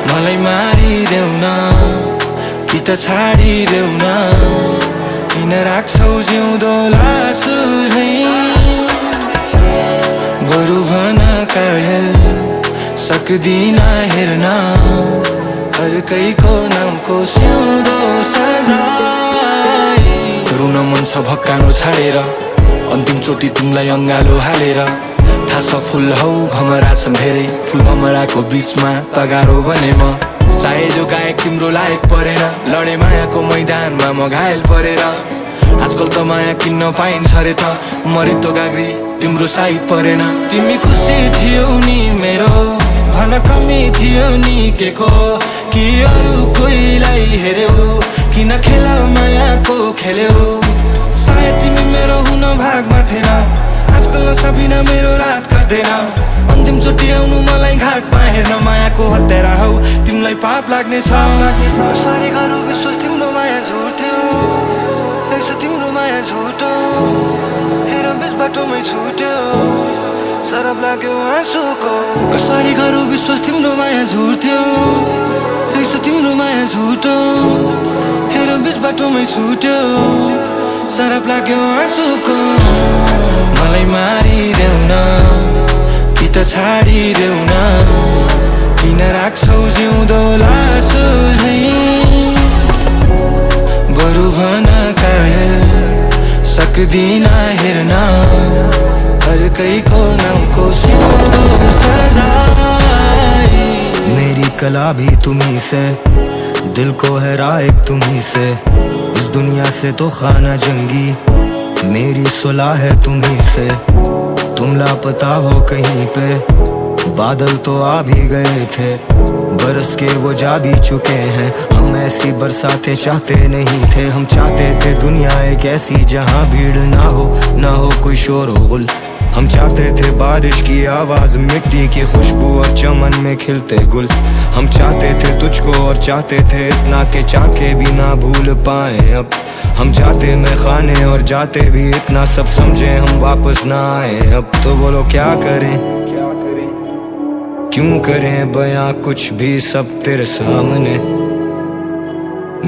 मलाई मारिदेऊ न कि त छाडिदेऊ न किन राख्छौ जिउँदो लासु झैं बरु भन कायल सक्दिन हेर्न अर्कैको नामको सिउँदो सजाय रुन मन छ भक्कानो छाडेर अन्तिम चोटी तिमीलाई अंगालो हालेर थाहा छ फुल हौ भमरा छन् धेरै फुल भमराको बीचमा तगारो बने म सायद जो गायक तिम्रो लायक परेन लडे मायाको मैदानमा म घायल परेर आजकल त माया किन्न पाइन्छ रे त मरितो गाग्री तिम्रो साइड परेन तिमी खुसी थियौ नि मेरो भन कमी थियो नि के को कि अरू कोहीलाई हेर्यौ किन खेल मायाको खेल्यौ सायद तिमी मेरो हुन भागमा थिएन आजकल सबिना मेरो रात गर्दैन अन्तिम चोटि आउनु मलाई घाटमा हेर्न मायाको हत्यारा हौ तिमीलाई पाप लाग्नेछ सारी घरु विश्वास तिम्रो माया झुट थियो रहेछ तिम्रो माया झुटो हेर बिच बाटोमै छुट्यो सरब लाग्यो आँसुको कसरी घरु विश्वास तिम्रो माया झुट थियो रहेछ तिम्रो माया झुटो हेर बिच बाटोमै छुट्यो सरब लाग्यो आँसुको मलाई मारिदेऊ न कि त छाडिदेऊ न किन राख्छौ जिउँदो लासु झैं बरु भन कायल सक्दिन हेर्न अर्कैको नामको सिउँदो सजाय मेरी कला भी तुम्ही से दिल को है राह तुम्ही से इस दुनिया से तो खाना जंगी मेरी सुलह है तुम्ही से तुम लापता हो कहीं पे बादल तो आ भी गए थे बरस के वो जा भी चुके हैं हम ऐसी बरसातें चाहते नहीं थे हम चाहते थे दुनिया एक ऐसी जहां भीड़ ना हो कोई शोर हो गुल हम चाहते थे बारिश की आवाज मिट्टी की खुशबू और चमन में खिलते गुल हम चाहते थे तुझको और चाहते थे इतना के चाके भी ना भूल पाए अब हम जाते में खाने और जाते भी इतना सब समझे हम वापस ना आए अब तो बोलो क्या करें क्यों करें बयां कुछ भी सब तेरे सामने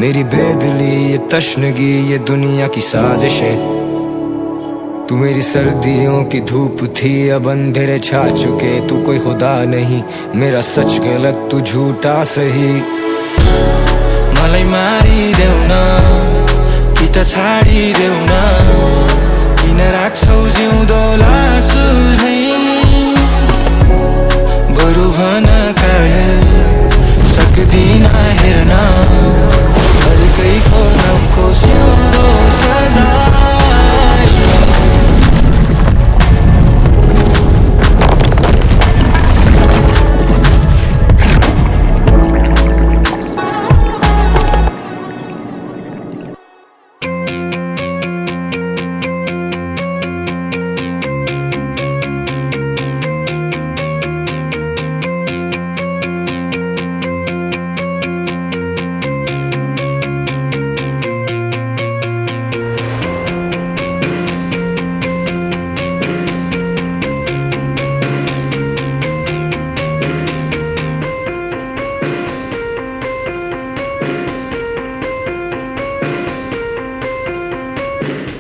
मेरी बेदिली ये तशनगी ये दुनिया की साजिशें तू मेरी सर्दियों की धूप थी अब अंधेरे छा चुके तू कोई खुदा नहीं मेरा सच गलत तू झूठा सही मलाई मारिदेऊ न कि त छाडिदेऊ न किन राख्छौ जिउँदो लासु झैं बरु भन कायल सक्दिन हेर्न अर्कैको नामको सिउँदो सजाय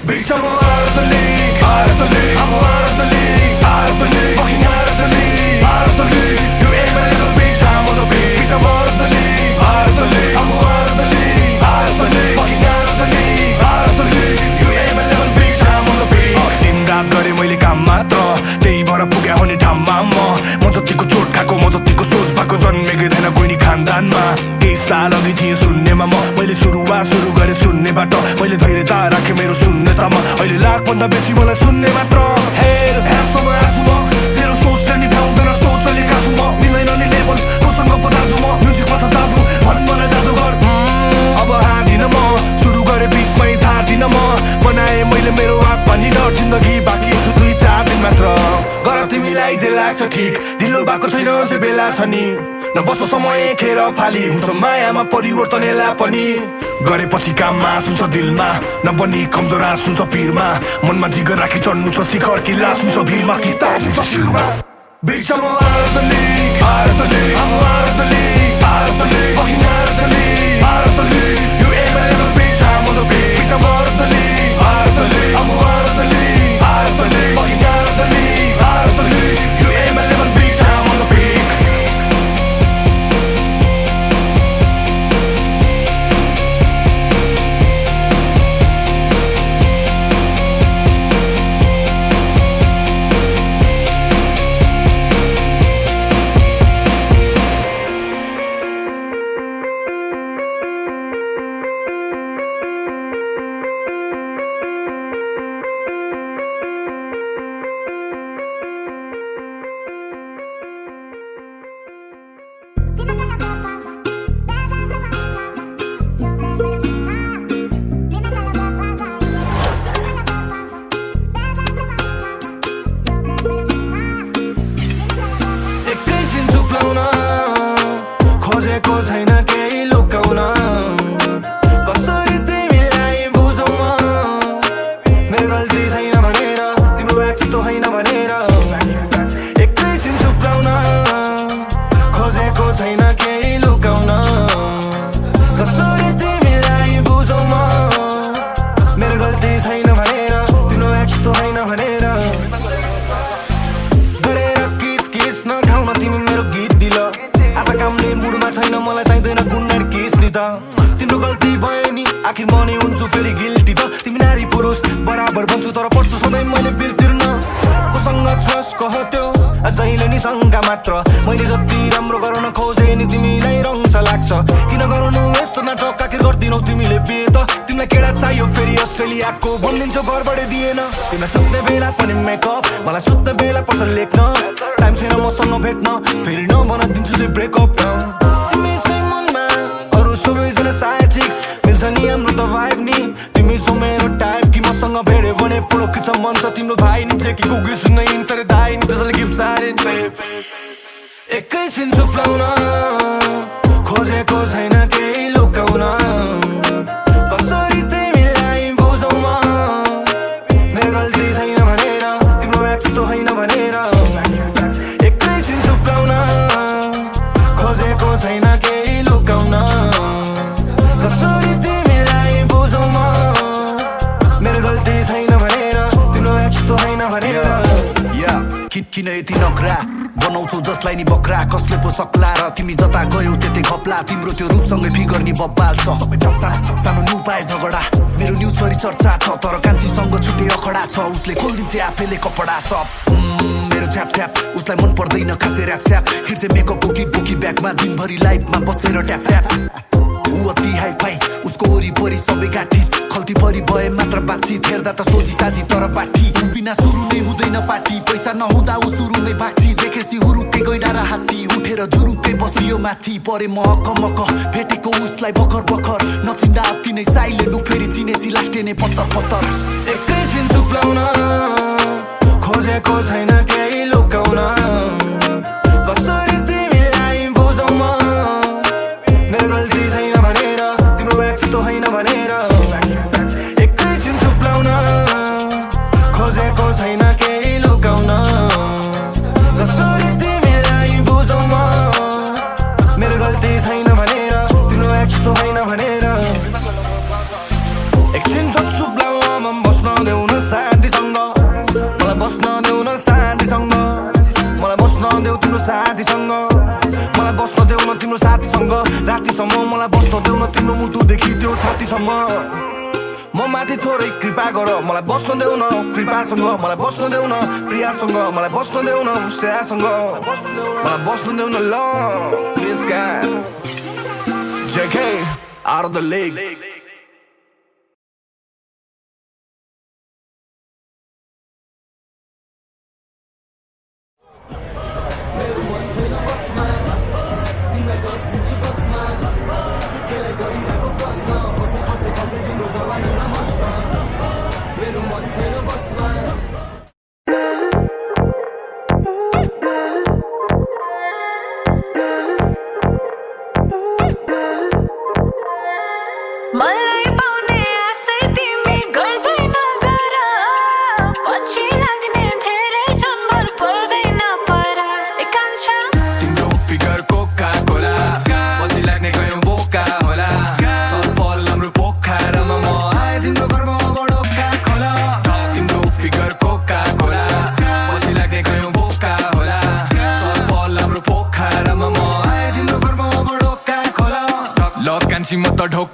Bitch, I'm out of the league, out of the league. I'm out of the league, out of the league. Fucking out of the league, out of the league. You ain't my little bitch, I'm on the beat. Bitch, I'm out of the league, out of the league. I'm out of the league, out of the league. Fucking out of the league, out of the league. You ain't my little bitch, I'm on the beat. दिन रात गरे मैले काम मात्र त्यही भएर पुग्या हुने ठाउँमा म जतिको चोट खाएको म जतिको सोच भएको जन्मेकै थिएन कोही नि खानदानमा केही साल अघि थिएँ शून्यमा मैले सुरुवात सुरु गरेँ शून्यबाट मैले धैर्यता राखेँ मेरो शून्यतामा अहिले लाखभन्दा बेसी मलाई सुन्ने मात्र हेर हेरसम्म आँसु म तेरो सोचले नि भ्याउँदैन सोच अलिक आँसु म मिल्दैन नि लेभल तँसँग पो दाजु म म्युजिकमा त जादु भन् मलाई जादुगर अब हामी छ नि नबस्छ समय खेर फाली हुन्छ मायामा परिवर्तन यसलाई पनि गरेपछि काममा सुन्छ दिलमा नबनी कमजोर आँस सुन्छ पिरमा मनमा जिगर राखी चढ्नु छ शिखर कि लास हुन्छ भिरमा कि ताज हुन्छ शिरमा Big Samo out of the league, out of the league. I'm out of the league, out of the league. Fucking out of the league, out of the league. You ain't my little bitch, I'm on the beat. Bitch, I'm out of the league, out of the league. I'm out of the league, out of the league. Fucking out of the league, out of the league. You ain't my little bitch, I'm on the beat. तिम्रो गल्ती भयो नि आखिर म नै हुन्छु फेरि guilty त तिमी नारी पुरुष बराबर बन्छु तर पर्छु सधैँ मैले बिल तिर्न कोसँग छस् कहत्यो जहिले नि शङ्का मात्र मैले जति राम्रो गर्न खोजे नि तिमीलाई रङ्स लाग्छ किन गराउनु यस्तो नाटक आखिर गर्दिनौ तिमीले बिहे त तिमीलाई केडा चाहियो फेरि अस्ट्रेलियाको भनिदिन्छौ घरबाटै दिएन तिमीलाई सुत्ने बेला पनि मेकअप मलाई सुत्ने बेला पर्छ लेख्न टाइम छैन मसँग भेट्न फेरि नबनाइदिन्छु चाहिँ ब्रेकअप तिमी चाहिँ मनमा अरू सबैजना साइड चिक्स मिल्छ नि हाम्रो त भाइब नि तिमी छौ मेरो टाइप कि मसँग भेट्यो भने पुरो खिच्छ मन छ तिम्रो भाइ नि चाहिँ कि कुकिस नै हिँड्छ रे दाइ नि त्यसैले गिफ्ट सारे एकैछिन चुप्लाउन खोजेको छैन केही लुकाउन कसरी तिमीलाई बुझौ म मेरो गल्ती छैन भनेर तिम्रो यस्तो होइन भनेर एकैछिन चुप्लाउन खोजेको छैन केही लुकाउन कसरी तिमीलाई बुझौ म मेरो गल्ती छैन भनेर तिम्रो यस्तो होइन भनेर किन यति नखरा बनाउँछौ जसलाई नि बक्रा कसले पो सक्ला र तिमी जता गयौ त्यतै खप्ला तिम्रो त्यो रूपसँगै फिगर नि बब्बाल छ सबै सानो न्यु पाए झगडा मेरो न्युजभरि चर्चा छ तर कान्छीसँग छुट्टै अखडा छ उसले खोलिदिन्छ आफैले कपडा सब मेरो छ्याप छ्याप उसलाई मन पर्दैन खासै ऱ्याप स्याप हिँड्छ मेकअप बोकी बोकी ब्यागमा दिनभरि लाइफमा बसेर ट्याप ट्याप ऊ अति हाई फाई उसको वरिपरि सबै गाठिस खल्ती परि भए मात्र बातचित हेर्दा त सोझी साझी तर बाठी बिना सुरु नै हुँदैन पार्टी पैसा नहुँदा ऊ सुरु नै भाग्छी देखेसी हुरुकै गैडा र हात्ती उठेर जुरुकै बस्लियो माथि परे म अकमक भेटेको उसलाई भर्खर भर्खर नचिन्दा अति नै साइलेन्ट ऊ फेरि चिनेसी लास्टे नै पत्तर पत्तर एकैछिन चुप्लाउन खोजेको छैन केही लुकाउन कसरी तिमीलाई बुझौ म मेरो गल्ती छैन भनेर तिम्रो यस्तो होइन भनेर एकैछिन चुप्लाउन खोजेको छैन केही लुकाउन कसरी तिमीलाई बुझौ म मेरो गल्ती छैन भनेर तिम्रो यस्तो होइन भनेर एकछिन चुप्लाउन बस्न देऊ न शान्तिसँग मलाई बस्न देऊ न शान्तिसँग मलाई बस्न देऊ तिम्रो साथीसँग मलाई बस्न देऊ न तिम्रो साथीसँग रातिसम्म मलाई बस्न देऊ न तिम्रो मुटुदेखि त्यो छातीसम्म म माथि थोरै कृपा गर मलाई बस्न देऊ न कृपासँग मलाई बस्न देऊ न प्रियासँग मलाई बस्न देऊ न श्रेयासँग मलाई बस्न देऊ न ल प्लिज गाड JK out of the league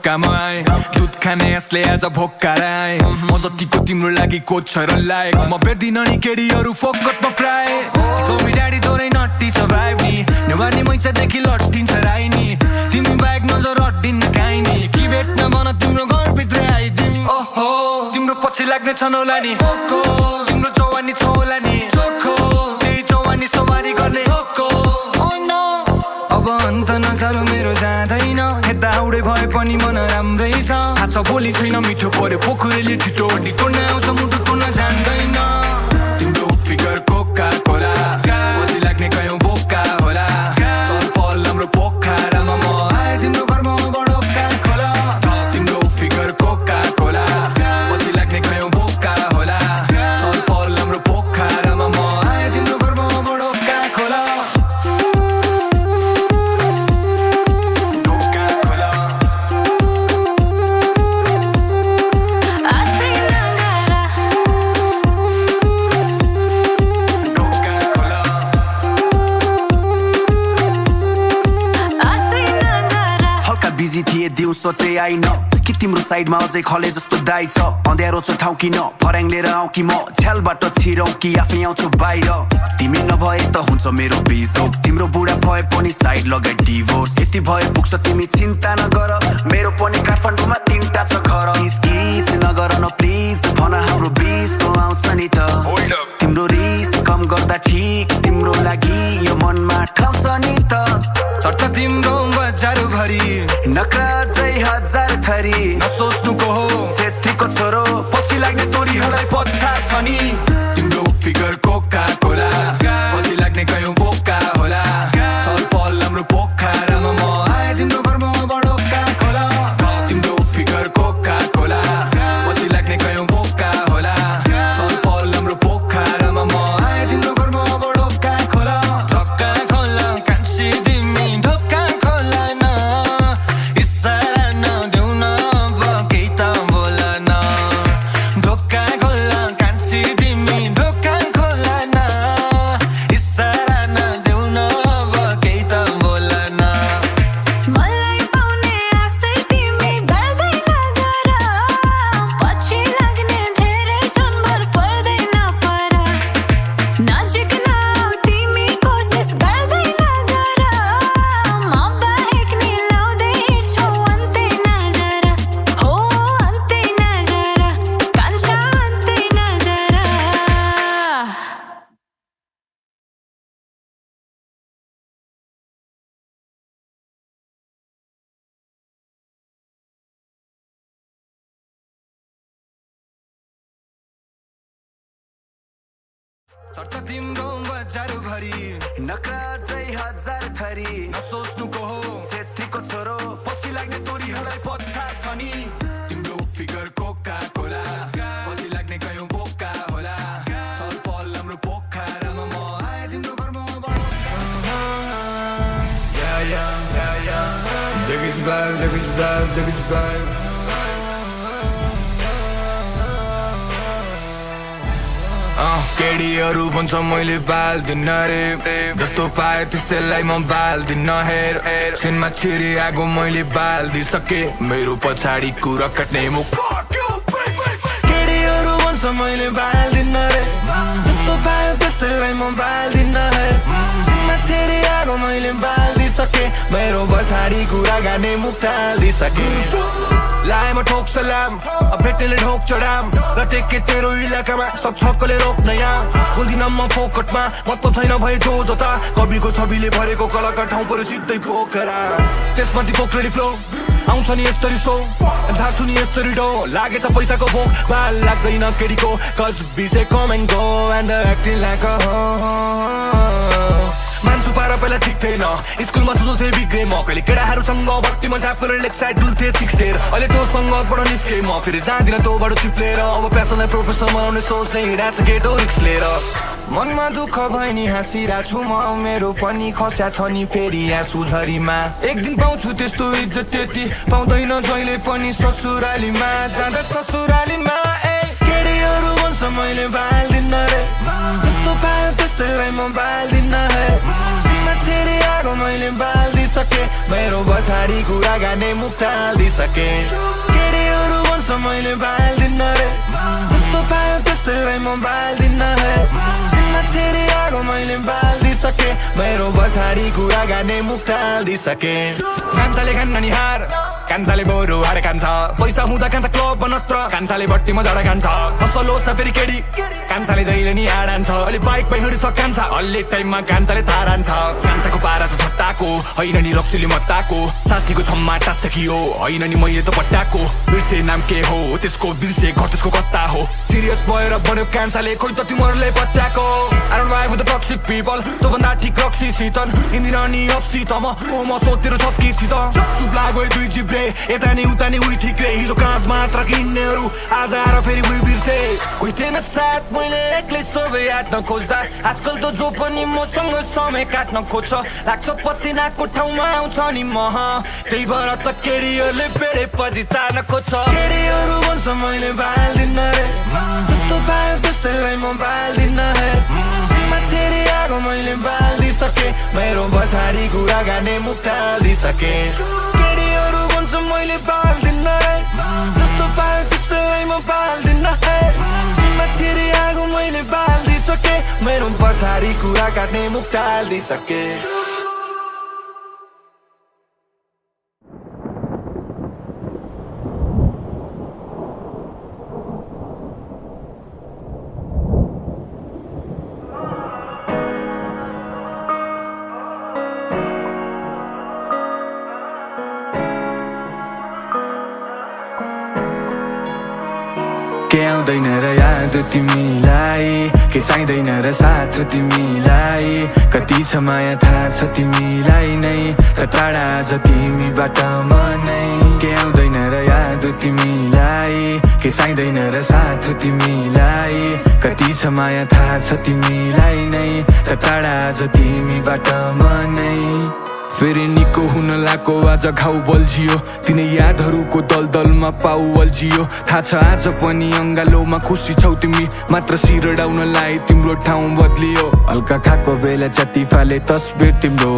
झोक्कामा आए दुध खाने यसले आज भोक्का आए म जतिको तिम्रो लागि कोच छ र लायक म बेर्दिन नि केडीहरू फोकटमा प्राय सिकाउमी ड्याडी तोरै नट्टी सर्भाइभ नि नेवारनी मैचादेखि लट्टिन्छ राई नि तिमी बाहेक नजर अड्डिन्न काहीँ नि कि भेट्न मन तिम्रो घरभित्र आइदिउँ ओहो तिम्रो पछि लाग्ने छ नौला नि तिम्रो जवानी छ होला नि त्यही जवानी सवारी गर्ने अब अन्त नजारो मेरो जाँदैन हेर्दा हाउडे भए पनि मन राम्रै छ थाहा छ बोली छैन मिठो पर्यो पोखरेली छिटो हड्डी तोड्न आउँछ मुटु तोड्न जान्दैन तिम्रो फिगर कोका कोला पछि लाग्ने कयौँ बोका होला चल पल हाम्रो पोखरामा म आए तिम्रो घरमा बडो काल खोला तिम्रो फिगर कोका कोला पछि लाग्ने कयौँ बोका होला चल पल हाम्रो पोखरामा म आए तिम्रो घरमा बडो काल खोला बिजी थिए दिउँसो चाहिँ आइन कि तिम्रो साइडमा अझै खले जस्तो दाइ छ अँध्यारो छ ठाउँ किन फर्याङ लिएर आऊ कि म छ्यालबाट छिरौ कि आफै आउँछु बाहिर तिमी नभए त हुन्छ मेरो बिजोग तिम्रो बुढा भए पनि साइड लगाइ डिभोर्स यति भए पुग्छ तिमी चिन्ता नगर मेरो पनि काठमाडौँमा 3टा छ घर किस नगर न प्लिज भन हाम्रो बिचको आउँछ नि त तिम्रो रिस कम गर्दा ठिक तिम्रो लागि यो मनमा ठाउँ छ नि त चट्ट तिम्रो बजारु भरि नक्रा जै हजार थरी नसोच्नु को हो छेत्रीको छोरो पछि लाग्ने तोरीहरूलाई पछाड छ नि तिम्रो फिगर कोका कोला पछि लाग्ने कयौँ बोका होला चल पल हाम्रो पोखरामा म आए तिम्रो घरमा बडो का खोला तिम्रो फिगर कोका कोला पछि लाग्ने कयौँ बोका होला चल पल हाम्रो पोखरामा म आए तिम्रो घरमा बडो का खोला ढोका खोला कान्छी तिमी ढोका खोला न इसारा नदेऊ न अब केही त बोल न ढोका खोला कान्छी तिमी ढोका खोला न इसारा नदेऊ न अब केही त बोल न मलाई पाउने आशै तिमी गर्दैन गर पछि लाग्ने धेरै छनभर पर्दैन पर नजिक नआऊ तिमी कोसिस गर्दैन गर म बाहेक नि लाउँदै हिँड्छौ अन्तै नजर हो अन्तै नजर कान्छा अन्तै नजर चट्ट तिम्रो बजारु भरि नक्रा जै हजार थरी नसोच्नु को हो छेत्रीको छोरो पछि लाग्ने तोरीहरूलाई पछाड छ नि तिम्रो फिगर कोका कोला पछि लाग्ने कयौँ बोका होला चल पल हाम्रो पोखरामा म आए तिम्रो घरमा बडो जगिस भाइ केडीहरू भन्छ मैले बाल्दिन रे जस्तो पाए त्यस्तैलाई म बाल्दिन हेर सिनमा छिरी आगो मैले बाल्दिसके मेरो पछाडि कुरा काट्ने मुख केडीहरू भन्छ मैले बाल्दिन रे जस्तो पाए त्यस्तैलाई म बाल्दिन हेर सिनमा छिरी आगो मैले बाल्दिसके मेरो पछाडि कुरा गर्ने मुख टाल्दिसके लाएमा ठोक सलाम भेटेले ढोक चढाम र टेके तेरो इलाकामा सब छक्कले रोक्न यहाँ बोल्दिन म फोकटमा म त छैन भए जो जता कविको छविले भरेको कलाका ठाउँ पऱ्यो सिधै पोखरा त्यसमाथि पोखरेली फ्लो आउँछ नि यस्तरी सो झार्छु नि यस्तरी डो लागेछ पैसाको भोक बाल लाग्दैन केडीको कज बिसे come and go and acting like a मान्छु पारा पहिला ठिक थिएन स्कुलमा सुझाउँथे बिग्रे म कहिले केटाहरूसँग बत्तीमा झापेर लेग साइड डुल्थे छिक्सेर अहिले त्यो सङ्गतबाट निस्के म फेरि जाँदिन तँबाट चिप्लेर अब प्यासनलाई प्रोफेसर बनाउने सोच्ने हिँडाएको छ केटो रिक्स लिएर मनमा दुःख भए नि हाँसिरहेको छु म मेरो पनि खस्या छ नि फेरि यहाँ सुझरीमा एक दिन पाउँछु त्यस्तो इज्जत त्यति पाउँदैन जहिले पनि ससुरालीमा जाँदा ससुरालीमा केडीहरू भन्छ मैले बाल्दिन रे जस्तो पायो त्यस्तैलाई म बाल्दिन हे मान्छेले आगो मैले बाल्दिसके मेरो पछाडि कुरा गर्ने मुख टाल्दिसके केटीहरू भन्छ मैले बाल्दिन रे जस्तो पायो त्यस्तैलाई म बाल्दिन हे मान्छेले आगो मैले बाल्दिसके मेरो पछाडि कुरा गर्ने मुख टाल्दिसके कान्छाले खान्न नि हार कान्छाले बरु हार खान्छ पैसा हुँदा कान्छा क्लब नत्र कान्छाले बट्टीमा झाडा खान्छ असल होस् फेरि केडी कान्छाले जहिले नि हाडान्छ अलि बाइक हिँड्छ कान्छा हल्ले टाइममा कान्छाले थारान्छ कान्छाको पारा छ छट्टाको होइन नि रक्सीले मत्ताको साथीको छम्मा टाँसकियो होइन नि मैले त पट्टाको बिर्से नाम के हो त्यसको बिर्से घर त्यसको कत्ता हो सिरियस भएर बन्यो कान्छाले खोइ त तिमीहरूले पत्याको I don't ride with the toxic people तो बन्दा ठिक रक्सी सितन इन्दिरानी अप्सी त म सोतेर छप्कीसित चुप लाग्यो दुई जिब्रे यता नि उता नि उही ठिक रे हिजो काँध मात्र किन्नेहरू आज आएर फेरि उही बिर्से कोही थिएन साथ मैले एक्लै सबै आँट्न खोज्दा आजकल त जो पनि मसँग समय काट्न खोज्छ लाग्छ पसिनाको ठाउँमा आउँछ नि मह त्यही भएर त केटीहरूले पेडेपछि चाड्न खोज्छ केटीहरू भन्छ मैले बाल्दिन रे जस्तो पायो त्यस्तैलाई म बाल्दिन हे मान्छेले आगो मैले बाल्दिसके मेरो पछाडि कुरा गर्ने मुख टाल्दिसके केटीहरू भन्छ मैले बाल्दिन रे जस्तो पायो त्यस्तैलाई म बाल्दिन हे मान्छेले आगो मैले बाल्दिसके मेरो पछाडि कुरा काट्ने मुख टाल्दिसके के आउँदैन र याद तिमीलाई के चाहिँदैन र साथ तिमीलाई कति छ माया थाहा छ तिमीलाई नै त टाढा आज तिमीबाट म नै के आउँदैन र याद तिमीलाई के चाहिँदैन र साथ तिमीलाई कति छ माया थाहा छ तिमीलाई नै त टाढा आज तिमीबाट म नै फेरि निको हुन लाको आज घाउ बल्झियो तिनै यादहरूको दलदलमा पाउ अल्झियो थाहा छ आज पनि अङ्गालोमा खुसी छौ तिमी मात्र सिरडाउन लाए तिम्रो ठाउँ बदलियो हल्का खाएको बेला जति फाले तस्बिर तिम्रो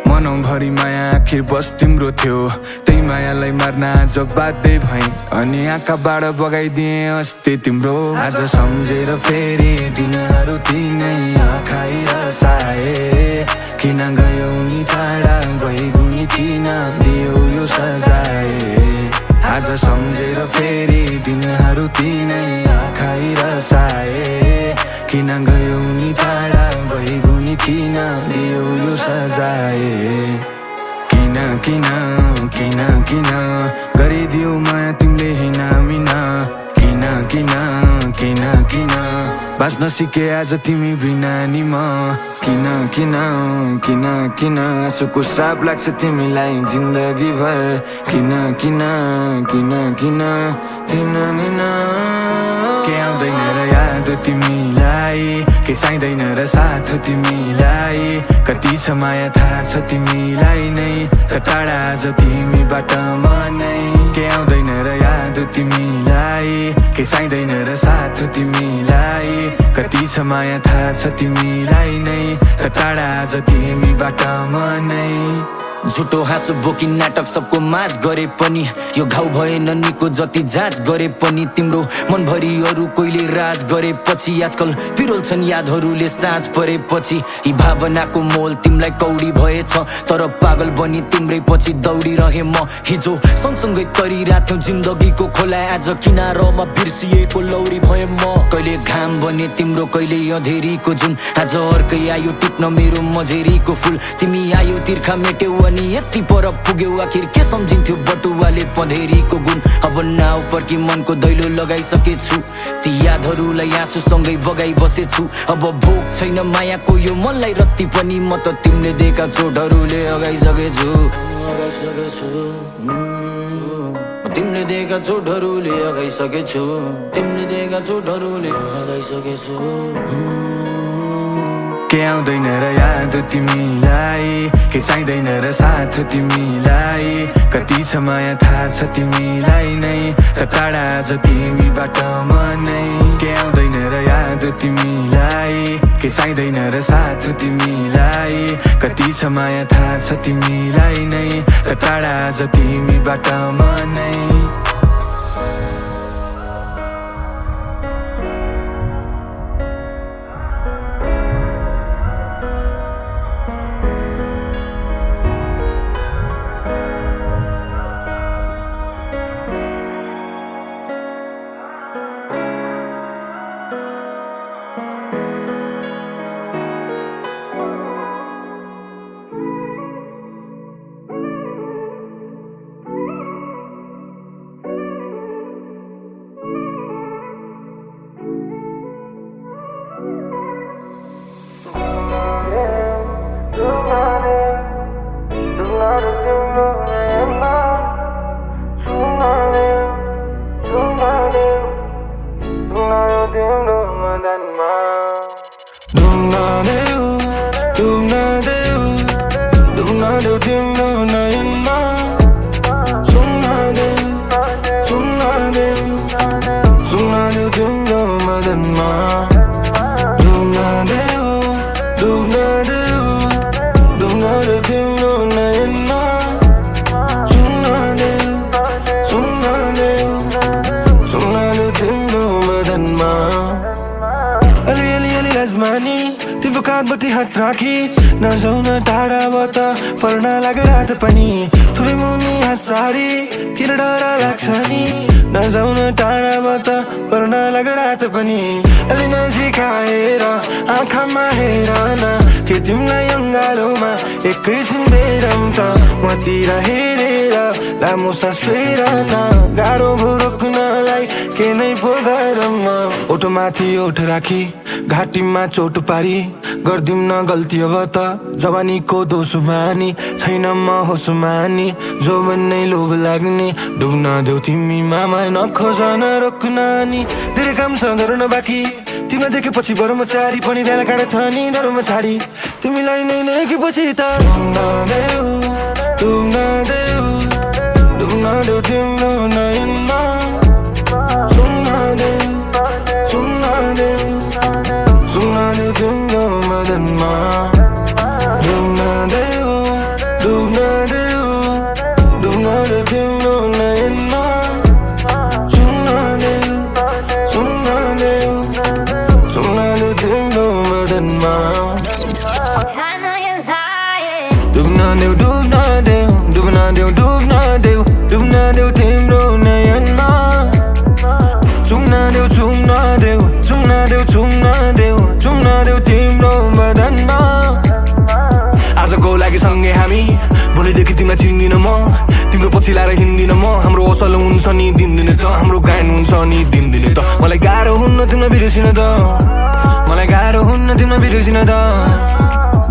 मनभरि माया आखिर बस तिम्रो थियो त्यही मायालाई मार्न आज बाध्य भएँ अनि आँखाबाट बगाइदिएँ अस्ति तिम्रो आज सम्झेर फेरि दिनहरू तिनै आँखाइ रसाए किन गयौ नि टाढा भइगुनी किन दियो यो सजाए आज सम्झेर फेरि दिनहरू तिनै आँखाइ रसाए किन गयौ नि टाढा भइगुनी किन दियो यो सजाए किन किन किन किन गरिदियो माया तिमीले हिनामिना किन किन किन किन बाँच्न सिके आज तिमी बिना नि म किन किन किन किन आँसुको श्राप लाग्छ तिमीलाई जिन्दगी भर किन किन किन किन किन किन के आउँदैन र याद तिमीलाई के चाहिँदैन र साथ तिमीलाई कति छ माया थाहा छ तिमीलाई नै त टाढा आज तिमीबाट म नै के आउँदैन र याद तिमीलाई के चाहिँदैन र साथ तिमीलाई कति छ माया थाहा छ तिमीलाई नै त टाढा आज तिमीबाट म नै झुटो हाँसो बोकी नाटक सबको माझ गरे पनि यो घाउ भएन निको जति जाँच गरे पनि तिम्रो मनभरि अरू कोहीले राज गरेपछि आजकल पिरोल छन् यादहरूले साँझ परेपछि यी भावनाको मोल तिमीलाई कौडी भएछ तर पागल बनी तिम्रै पछि दौडिरहे म हिजो सँगसँगै तरिरहेथ्यौ जिन्दगीको खोला आज किनारमा बिर्सिएको लौरी भए म कहिले घाम बने तिम्रो कहिले अँधेरीको जुन आज अर्कै आयो टिप्न मेरो मझेरीको फुल तिमी आयो तिर्खा मेट्यौ अनि यति पर पुग्यौ आखिर के सम्झिन्थ्यो बटुवाले पँधेरीको गुण अब नाउ फर्की मनको दैलो लगाइसकेछु ती यादहरूलाई आँसुसँगै बगाइ बसेछु अब भोक छैन मायाको यो मनलाई रत्ती पनि म त तिमीले दिएका चोटहरूले अगाइसकेछु तिमीले दिएका चोटहरूले अगाइसकेछु तिमीले दिएका चोटहरूले अगाइसकेछु के आउँदैन र याद तिमीलाई के चाहिँदैन र साथ तिमीलाई कति छ माया थाहा छ तिमीलाई नै त टाढा आज तिमीबाट म नै के आउँदैन र याद तिमीलाई के चाहिँदैन र साथ तिमीलाई कति छ माया थाहा छ तिमीलाई नै त टाढा आज तिमीबाट म नै हात राखी नजाउ न टाढाबाट पर्न लाग्यो रात पनि थोरै मुनि हसारी किन डर लाग्छ नि नजाउ न टाढाबाट पर्न लाग्यो रात पनि अलि नजिक आएर आँखामा हेर न के तिमीलाई अङ्गालोमा एकैछिन बेरम त मतिर हेरेर लामो सास फेर न गाह्रो भयो रोक्नलाई के नै पो गरम ओठोमाथि ओठ राखी घाँटीमा चोट पारी गर्दिम न गल्ती अब त जवानीको दोष मानी छैन म होस मानी जो भन्नै लोभ लाग्ने डुब्न देऊ तिमी मामा नखोज न रोक्न नि धेरै काम छ गर्न बाँकी तिमीलाई देखेपछि ब्रह्मचारी पनि बेला काँडा छ नि धर्म छाडी तिमीलाई नै देखेपछि त डुब्न देऊ तिम्रो नयनमा सुन्न देऊ तिम्रो मदनमा डुब्न देऊ तिम्रो नयनमा सुन्न देऊ तिम्रो मदनमा डुब्न देऊ तिम्रो नयनमा चुम्न देऊ तिम्रो मदनमा आजको लागि सँगै हामी भोलिदेखि तिमीलाई चिन्दिन म तिम्रो पछि लाएर हिँड्दिन म हाम्रो असल हुन्छ नि दिनदिन त हाम्रो गायन हुन्छ नि दिनदिन त मलाई गाह्रो हुन्न तिमीलाई बिर्सिन त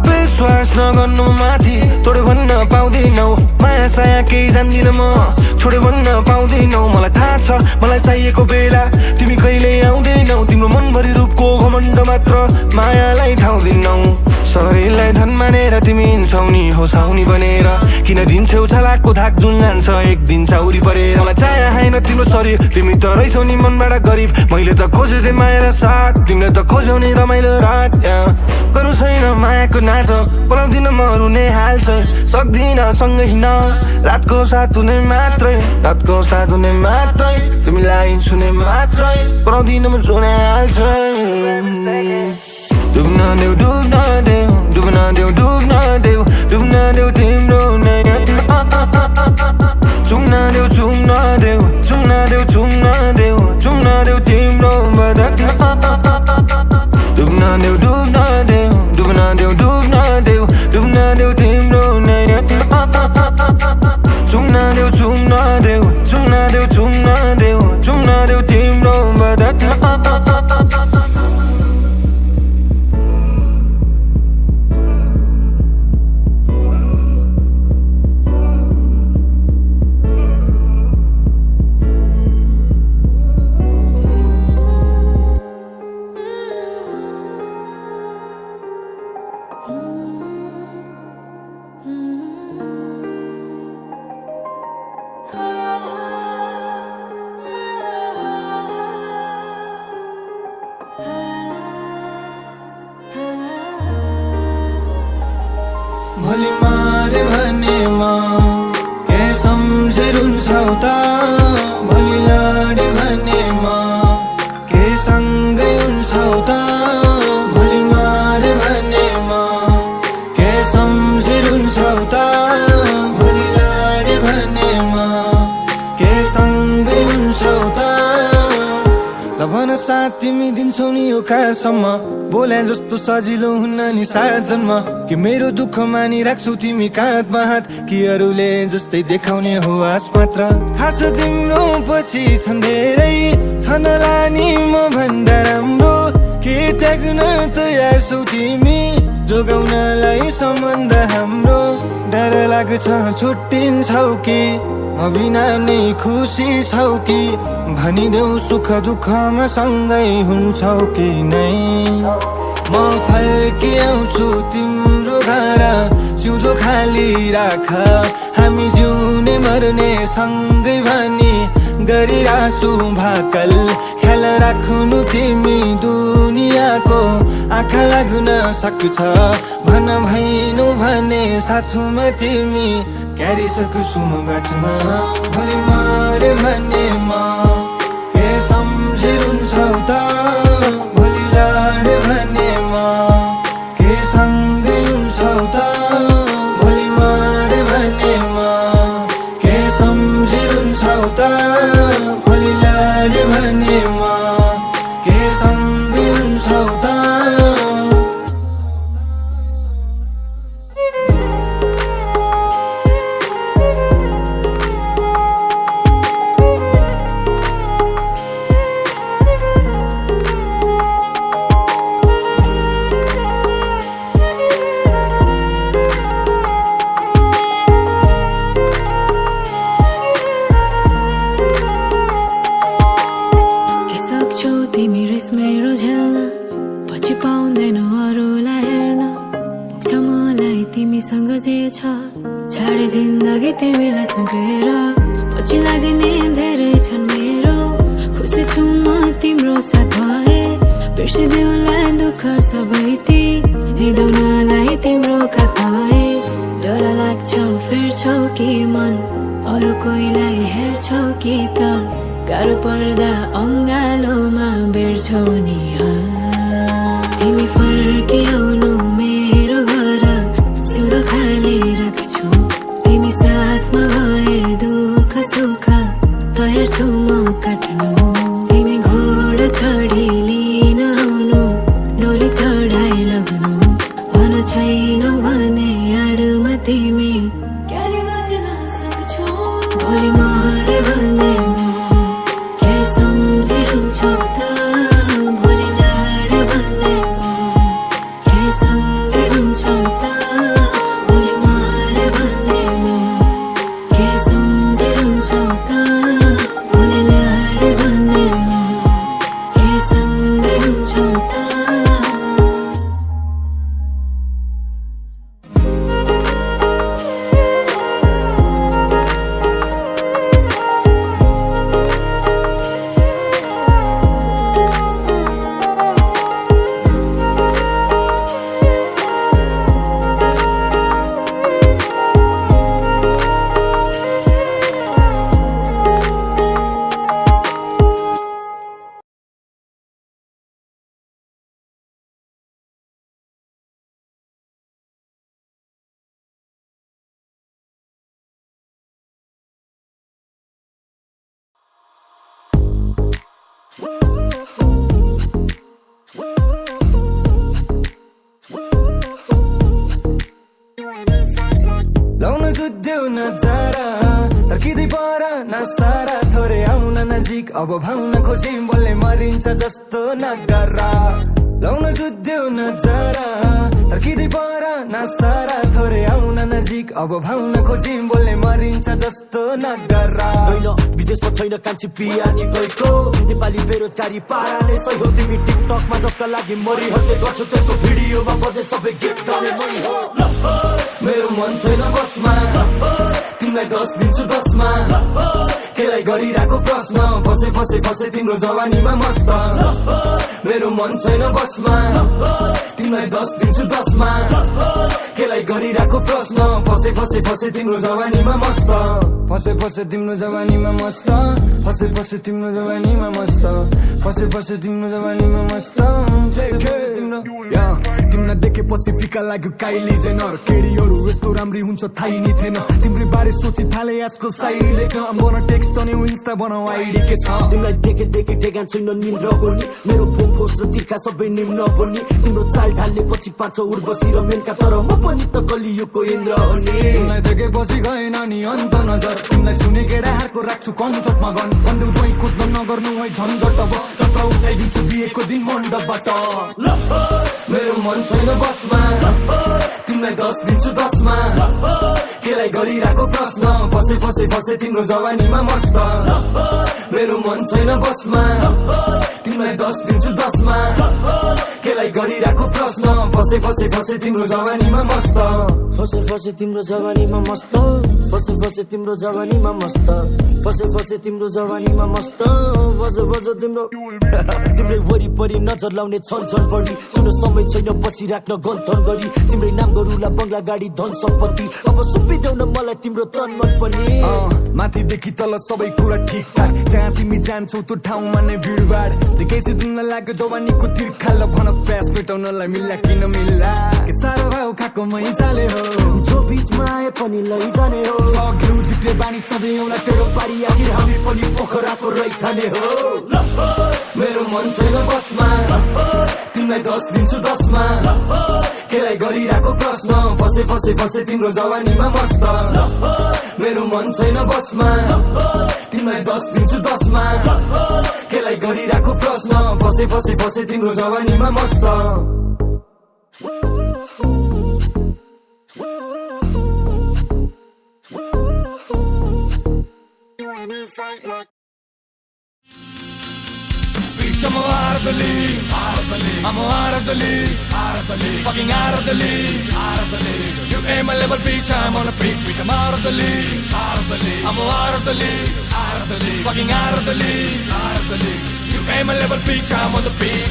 विश्वास नगर्नु माथि तोडे भन्न पाउँदैनौ माया साया केही जान्दिन म छोडे भन्न पाउँदैनौ मलाई थाहा छ मलाई चाहिएको बेला तिमी कहिले आउँदैनौ तिम्रो मनभरि रूपको घमण्ड मात्र मायालाई ठाउँदिनौ शरीरलाई धन मानेर तिमी हिँड्छौ नि हो साउनी बनेर किन दिन्छौ छलाकको धाक जुन जान्छ एक दिन चाउरी परेर मलाई चाहे होइन तिम्रो शरीर तिमी त रहेछौ नि मनबाट गरिब मैले त खोजेँ माया र साथ तिमीले त खोज्यौ नि रमाइलो रात गर्नु छैन मायाको नाटक पलाउँदिन म रुने हाल चाहिँ सक्दिन सँगै हिँड्न रातको साथ हुने मात्रै तिमीलाई सुने मात्रै पलाउँदिन म रुने हाल चाहिँ डुब्न देऊ तिम्रो नयनमा चुम्न देऊ तिम्रो मदनमा डुब्न देऊ तिम्रो नयनमा चुम्न देऊ तिम्रो मदनमा त भोलि लडे भनेमा के सँगै हुन्छौ त भोलि मारे भनेमा के सम्झिर हुन्छौ त भोलि लडे भनेमा के सँगै हुन्छौ त ल भन साथ तिमी दिन्छौ नि यो कहाँसम्म बोले जस्तो सजिलो हुन्न नि सायद जन्म कि मेरो दुःख मानि राख्छौ तिमी काँधमा हात कि अरूले जस्तै देखाउने हो आस मात्र थाहा छ तिम्रो पछि छन् धेरै छनला नि म भन्दा राम्रो के त्याग्न तयार छौ तिमी जोगाउनलाई सम्बन्ध हाम्रो डर लाग्छ छुट्टिन्छौ कि म बिना नै खुसी छौ कि भनिदेऊ सुख दुःखमा सँगै हुन्छौ कि नै म फर्किआउँछु तिम्रो घर सिउँदो खाली राख हामी जिउने मर्ने सँगै भनी गरिराछु भाकल ख्याल राख्नु तिमी दुनियाँको आँखा लाग्न सक्छ भन भइनु भने साथमा तिमी क्यारी सक्छु म बाँच्न भोलि मरे भनेमा के सम्झिर हुन्छौ त भोलि लडे भनेमा के सँगै हुन्छौ त भोलि मरे भनेमा के सम्झिर हुन्छौ त भोलि लडे भनेमा के सँगै हुन्छौ त मेरो झेल्न पछि पाउँदैनौ अरूलाई हेर्न पुग्छ मलाई तिमीसँग जे छ छाडे जिन्दगी तिमीलाई सुम्पेर पछि लाग्ने धेरै छन् मेरो खुसी छु म तिम्रो साथ भए बिर्सिदेऊला दुःख सबै ती निदाउनलाई तिम्रो काख भए डर लाग्छ फेर्छौ कि मन अरू कोहीलाई हेर्छौ कि त गाह्रो पर्दा अङ्गालोमा बेर्छौ नि तिमी फर्किआउनु मेरो घर सिउँदो खाली राख्छु तिमी साथमा भए दुःख सुख तयार छु म काट्नु तिमी घोडा चढी लिन आउनु डोली चढाइ लग्नु भन छैन भने आडमा तिमी क्यारी बाँच्न सक्छौ भोलि मरे भने लाउन जुद्धेउ नजारा तर्किँदै पर नसारा थोरै आउन नजिक अब भाउन खोजी बोल्ने मरिन्छ जस्तो नगरा लाउन जुद्धेउ नजारा तर्किँदै पर नसारा थोरै आउन नजिक अब भाउन खोजी बोल्ने मरिन्छ जस्तो नगरा होइन विदेशमा छैन कान्छी पिया नि गएको नेपाली बेरोजगारी पाराले सही हो तिमी टिकटकमा जसका लागि मरिहत्दै गर्छौ त्यसको भिडियोमा बजे सबै गीत गाउने मै हो मेरो मन छैन बसमा तिमीलाई 10 दिन्छु 10 मा केलाई गरिरहेको प्रश्न फसे फसे फसे तिम्रो जवानीमा मस्त मेरो मन छैन बसमा तिमीलाई 10 दिन्छु 10 मा केलाई गरिरहेको प्रश्न फसे फसे फसे तिम्रो जवानीमा मस्त फसे फसे तिम्रो जवानीमा मस्त फसे फसे तिम्रो जवानीमा मस्त फसे फसे तिम्रो जवानीमा मस्त तिम्रो तिमीलाई देखेपछि फिका लाग्यो काइली जेनर केडीहरू यस्तो राम्री हुन्छ थाहै नि थिएन तिम्रो बारे सोची थाले आजकल साइरी लेख्न अम्बन टेक्स्ट अनि इन्स्टा बनाऊ आइडी के छ तिमीलाई देखे देखे टेगान छैन निन्द्र पनि मेरो फोस र तिर्खा सबै निम्न पनि तिम्रो चाल ढाल्ने पछि पार्छ उर्वशी र मेनका तर म पनि त कलियुगको इन्द्र हो नि तिमीलाई देखेपछि गएन नि अन्त नजर तिमीलाई छुने केटाहरूको राख्छु कन्सर्टमा गन भन्देऊ जोइ खोज्न नगर्नु है झन्झट अब तत्र उठाइदिन्छु बिहेको दिन मण्डपबाट मेरो मन छैन बसमा तिमीलाई 10 दिन्छु 10 मा केलाई गरिरहेको प्रश्न फसे फसे फसे तिम्रो जवानीमा मस्त मेरो मन छैन बसमा तिमीलाई 10 दिन्छु 10 मा केलाई गरिरहेको प्रश्न फसे फसे फसे तिम्रो जवानीमा मस्त फसे फसे तिम्रो जवानीमा मस्त फसे फसे तिम्रो जवानीमा मस्त फसे फसे तिम्रो जवानीमा मस्त फसे फसे तिम्रो तिम्रै वरिपरि नजर लाउने छन् छन् बढी सुन समय छैन बसिराख्न गन्थन गरी तिम्रै नाम गरुला बङ्गला गाडी धन सम्पत्ति अब सुम्पिदेऊ न मलाई तिम्रो तन मन पनि माथिदेखि तल सबै कुरा ठिक ठाक जहाँ तिमी जान्छौ त्यो ठाउँमा नै भिडभाड देखेपछि तिमीलाई लाग्यो जवानीको तिर्खा ल भन प्यास मेटाउनलाई मिल्ला किन मिल्ला के साह्रो भाउ खाएको मै चाले हो जो बीचमा आए पनि लैजाने हो घिउ जित्रे बानी सधैँ एउटा टेढो पारी आखिर हामी पनि पोखराको रैथाने हो मेरो मन छैन बसमा तिमीलाई 10 दिन्छु 10 मा केलाई गरिरहेको प्रश्न फसे फसे फसे तिम्रो जवानीमा मस्त मेरो मन छैन बसमा तिमीलाई 10 दिन्छु 10 मा केलाई गरिरहेको प्रश्न फसे फसे फसे तिम्रो जवानीमा मस्त Bitch, I'm out of the league, I'm out of the league, fucking out of the league, You ain't my level, bitch, I'm on a peak, bitch, I'm out of the league, I'm out of the league, fucking out of the league, You ain't my level, bitch, I'm on the peak.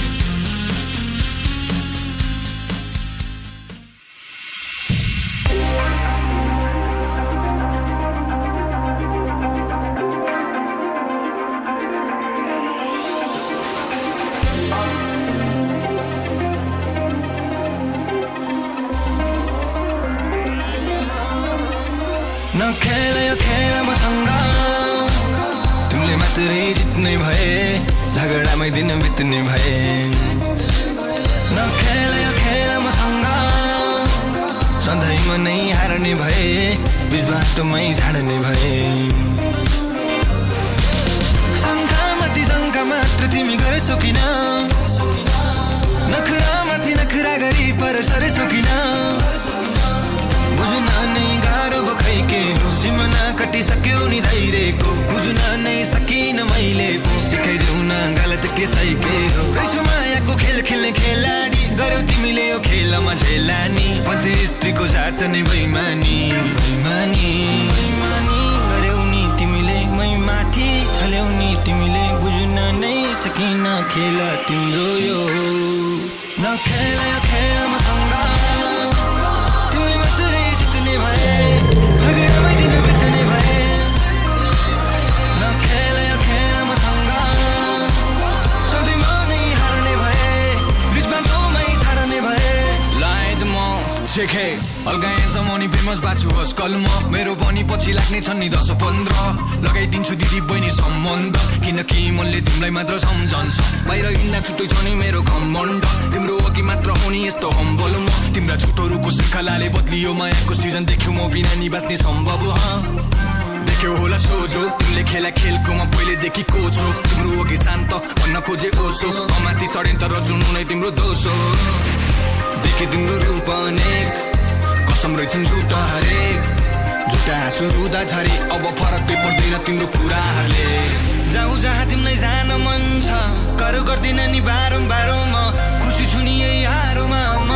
नखेल यो खेल मसँग तिमीले मात्रै जित्ने भए झगडामै दिन बित्ने भए नखेल यो खेल मसँग सधैँ नै हार्ने भए बिच बाटोमै छाड्ने भए शङ्कामाथि शङ्का मात्र तिमी गरेछौ किन नखरामाथि नखरा गरी पर सरेछौ किन बुझ्न नै गाह्रो बखै के हो सिमाना कटिसक्यो नि धैर्यको बुझ्न नै सकिन मैले सिकाइदेऊ न गलत के सही के हो रहेछु मायाको खेल खेल्ने खेलाडी गर्यौ तिमीले यो खेलमा झेलानी पति स्त्रीको साथ नै बैमानी बैमानी बैमानी गर्यौ नि तिमीले मै माथि छल्यौ नि तिमीले बुझ्न नै सकिन खेल तिम्रो यो नखेल यो खेल मसँग तिमीले मात्रै जित्ने भए झगडामै दिन बित्ने भए नखेल यो खेल मसँग सधैँ म नै हार्ने भए बिच बाटोमै छाड्ने भए लायद म JK हल्काएसम्म नि फेमस बाछु होस् कलम मेरो पनि पछि लाग्ने छन् नि 10-15 लगाइदिन्छु दिदी बहिनी सम्बन्ध किनकि मनले तिमीलाई मात्र सम्झन्छ बाहिर हिँड्दा छुट्टै छ नि मेरो घमण्ड तिम्रो अघि मात्र हो नि यस्तो हम्बल म तिम्रा छुटोरुको श्रृङ्खलाले बदलियो मायाको सिजन देख्यौ म बिना नि बाँच्ने सम्भव देख्यौ होला सोझो तिमीले खेला खेलकोमा पहिलेदेखि कोच हो तिम्रो अघि शान्त भन्न खोजे ओसो अमाथि षड्यन्त्र रच्नु नै तिम्रो दोष हो देखे तिम्रो रूप अनेक कसम रहेछन् झुटा हरेक झुटा हाँसु रुँदा झरे अब फरकै पर्दैन तिम्रो कुराहरूले जाऊ जहाँ तिमीलाई जान मन छ करो गर्दिन नि बारम्बार म खुसी छु नि यही हारोमा म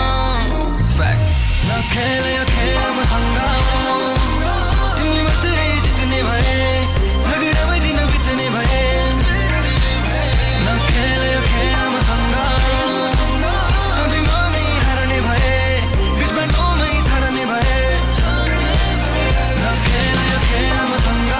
फ्याक्ट नखेल यो खेल मसँग तिमीले मात्रै जित्ने भए झगडामै दिन बित्ने भए नखेल यो खेल मसँग सधैँ म नै हार्ने भए बिच बाटोमै छाड्ने भए नखेल यो खेल मसँग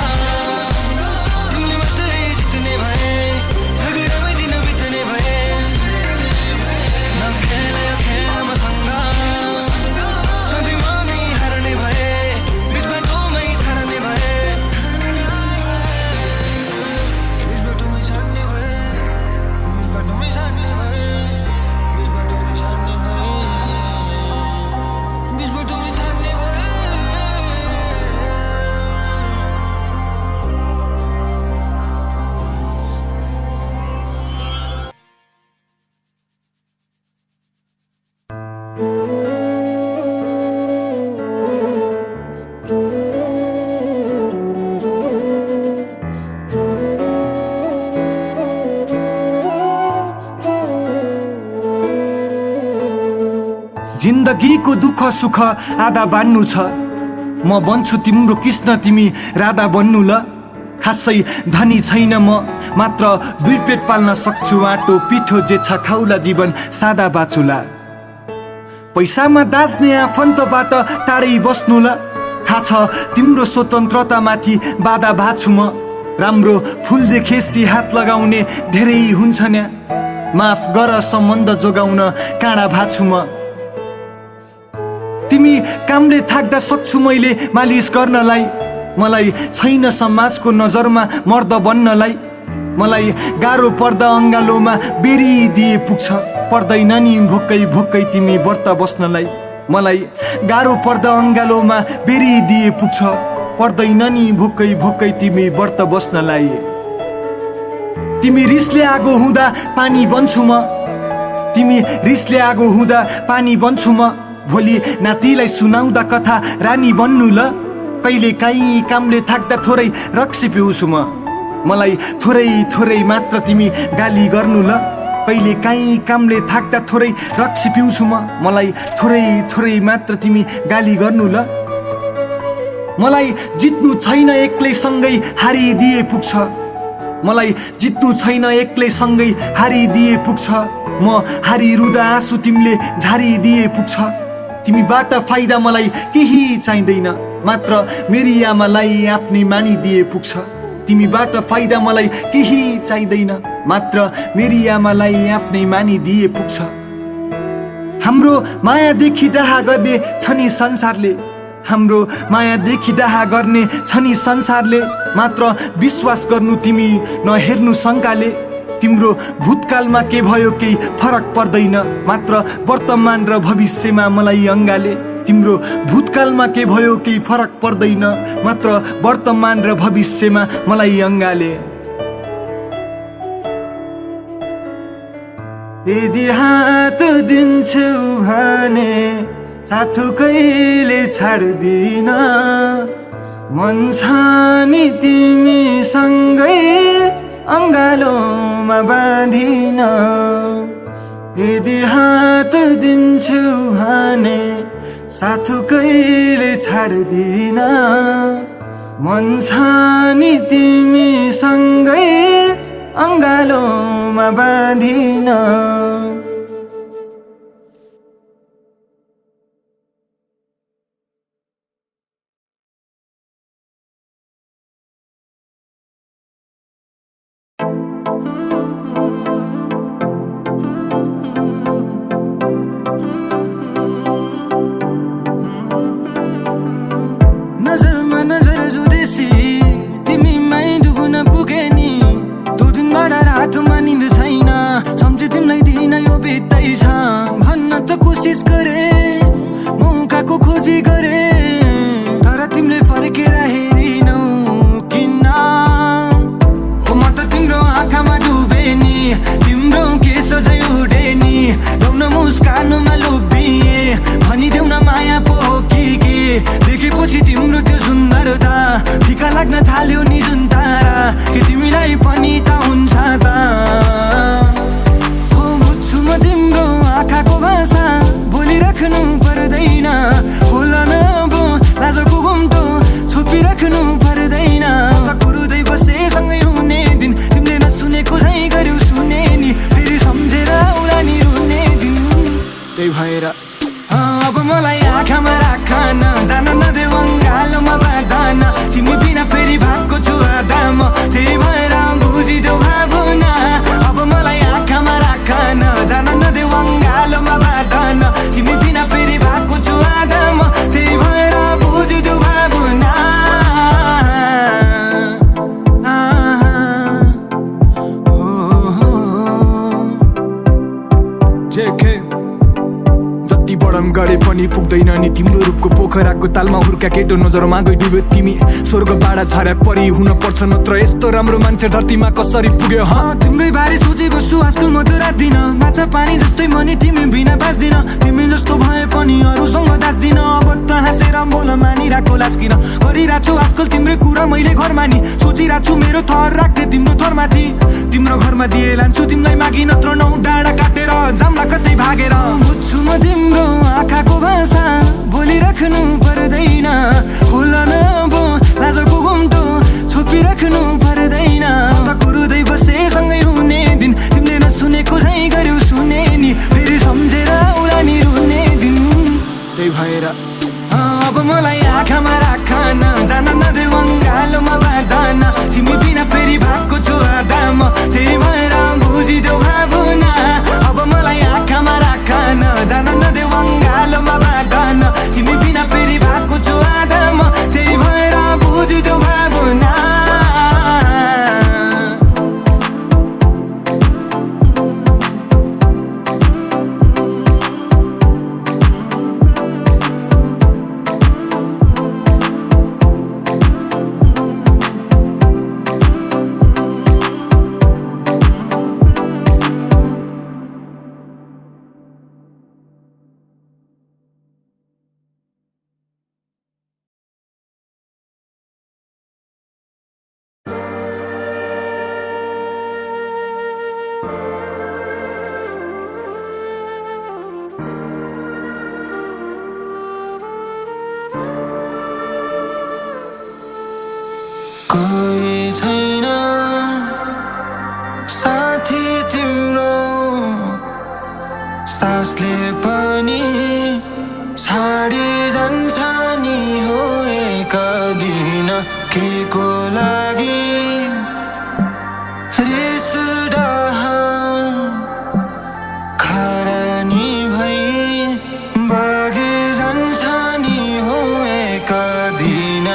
जिन्दगीको दुःख सुख आधा बान्नु छ म बन्छु तिम्रो कृष्ण तिमी राधा बन्नु ल खासै धनी छैन म मात्र 2 पेट पाल्न सक्छु आटो पिठो जे छ खाउला जीवन सादा बाचुला पैसामा दास्ने आफन्तबाट टाढै बस्नु ल थाहा छ तिम्रो स्वतन्त्रतामाथि बाधा भाछु म राम्रो फुल देखेसी हात लगाउने धेरै हुन्छ न्या माफ गर सम्बन्ध जोगाउन काँडा भाछु म तिमी कामले थाक्दा सक्छु मैले मालिस गर्नलाई मलाई छैन समाजको नजरमा मर्द बन्नलाई मलाई गाह्रो पर्दा अङ्गालोमा बेरी दिए पुग्छ पर्दैन नि भोकै भोकै तिमी व्रत बस्नलाई मलाई गाह्रो पर्दा अङ्गालोमा बेरी दिए पुग्छ पर्दैन नि भोकै भोकै तिमी व्रत बस्नलाई तिमी रिसले आगो हुँदा पानी बन्छु म तिमी रिसले आगो हुँदा पानी बन्छु म भोलि नातिलाई सुनाउँदा कथा रानी बन्नु ल कहिले काहीँ कामले थाक्दा थोरै रक्सी पिउँछु म मलाई थोरै थोरै मात्र तिमी गाली गर्नु ल कहिले काहीँ कामले थाक्दा थोरै रक्सी पिउँछु म मलाई थोरै थोरै मात्र तिमी गाली गर्नु ल मलाई जित्नु छैन एक्लै सँगै हारिदिए पुग्छ मलाई जित्नु छैन एक्लै सँगै हारिदिए पुग्छ म हारिरुँदा आँसु तिमीले झारिदिए पुग्छ तिमीबाट फाइदा मलाई केही चाहिँदैन मात्र मेरी आमालाई आफ्नै मानिदिए पुग्छ तिमीबाट फाइदा मलाई केही चाहिँदैन मात्र मेरी आमालाई आफ्नै मानिदिए पुग्छ हाम्रो मायादेखि डाहा गर्ने छ नि संसारले हाम्रो मायादेखि डाहा गर्ने छ नि संसारले मात्र विश्वास गर्नु तिमी नहेर्नु शङ्काले तिम्रो भूतकालमा के भयो केही फरक पर्दैन मात्र वर्तमान र भविष्यमा मलाई अङ्गाले तिम्रो भूतकालमा के भयो केही फरक पर्दैन मात्र वर्तमान र भविष्यमा मलाई अङ्गाले यदि हात दिन्छौ भने साथो कहिले छाड्दिन मन छ नि तिमीसँगै अङ्गालोमा बाँधिन यदि हात दिन्छौ भने साथो कहिले छाड्दिन मन छ नि तिमीसँगै अङ्गालोमा बाँधिन नजरमा नजर जुदेसी तिमीमै डुब्न पुगे नि 2 दिनबाट रातमा निन्द छैन सम्झे तिमीलाई दिन यो बित्दै छ भन्न त कोसिस गरे मौकाको खोजी गरे तर तिमीले फर्केर हेरिनौ किन म त तिम्रो आँखामा डुबे नि तिम्रो केस झै उडे नि लौन मुस्कानमा लोभिए भनिदेऊ न माया पो के देखेपछि तिम्रो त्यो सुन्दरता फिका लाग्न थाल्यो नि जुन तारा के तिमीलाई पनि त हुन्छ त हो बुझ्छु म तिम्रो आँखाको भाषा बोलिराख्नु पर्दैन होला न अब लाजको घुम्टो छोपिराख्नु पर्दैन त कुरुदै बसे सँगै हुने दिन तिमीले नसुनेको झै गर्यौ सुने नि फेरि सम्झेर आउला नि रुने दिन त्यही भएर अब मलाई आँखामा राख न जान नदेऊ अङ्गालोमा बाँधन तिमी बिना फेरि भएको छु आधा म त्यही भएर बुझिदेऊ भावना अब मलाई आँखामा राख न जान नदेऊ अङ्गालोमा बाँधन तिमी बिना फेरि भएको छु आधा म त्यही भएर बुझिदेऊ भावना जति बढम गरे पनि पुग्दैन नि तिम्रो रूपको पोखराको तालमा हुर्का केटो नजरमा गई डुब्यो तिमी स्वर्गबाट छाड्या परी हुन पर्छ नत्र यस्तो राम्रो मान्छे धरतीमा कसरी पुग्यो तिम्रै बारे सोचे बस्छु आजकल म त राख्दिन माछा पानी जस्तै मनी तिमी बिना बाँच्दिन तिमी जस्तो भए पनि अरूसँग दाँच्दिन अब त हाँसेर बोल मानिरहेको लास्किन गरिरहेको छु आजकल तिम्रै कुरा मैले घरमा नि सोचिरहेको छु मेरो थर राख्ने तिम्रो थरमाथि तिम्रो घरमा दिए लान्छु तिमीलाई मागी नत्र 9 डाँडा काटे छोडेर जाम्ला कतै भागेर बुझ्छु म तिम्रो आँखाको भाषा बोलिराख्नु पर्दैन होला न अब लाजको घुम्टो छोपिराख्नु पर्दैन त कुरुदै बसे सँगै हुने दिन तिमीले नसुनेको झैँ गर्यौ सुने नि फेरि सम्झेर उला नि रुने दिन त्यही भएर अब मलाई आँखामा राख न जान नदेऊ अङ्गालोमा बाँधन तिमी बिना फेरि भएको छु आधा म त्यही भएर बुझिदेऊ भावना अब मलाई आँखामा राख न जान नदेऊ अङ्गालोमा बाँधन तिमी बिना फेरि भएको छु आधा म त्यही भएर बुझिदेऊ भावना कोही छैन साथी तिम्रो सासले पनि छाडी जान्छ नि हो एक दिन के को लागि रिस डाहा खरानी भई बगी जान्छ नि हो एक दिन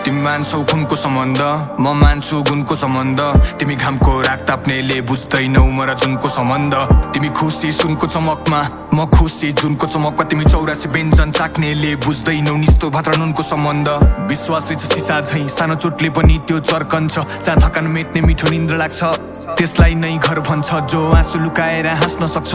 तिमी मान्छौ खुनको सम्बन्ध म मान्छु गुणको सम्बन्ध तिमी घामको राग ताप्नेले बुझ्दैनौ म र जुनको सम्बन्ध तिमी खुसी सुनको चमकमा म खुसी जुनको चमकमा तिमी 84 व्यञ्जन चाख्नेले बुझ्दैनौ निस्तो भात र नुनको सम्बन्ध विश्वास रहेछ सिसा झैँ सानो चोटले पनि त्यो चर्कन्छ जहाँ थकान मेट्ने मिठो निन्द्र लाग्छ त्यसलाई नै घर भन्छ जो आँसु लुकाएर हाँस्न सक्छ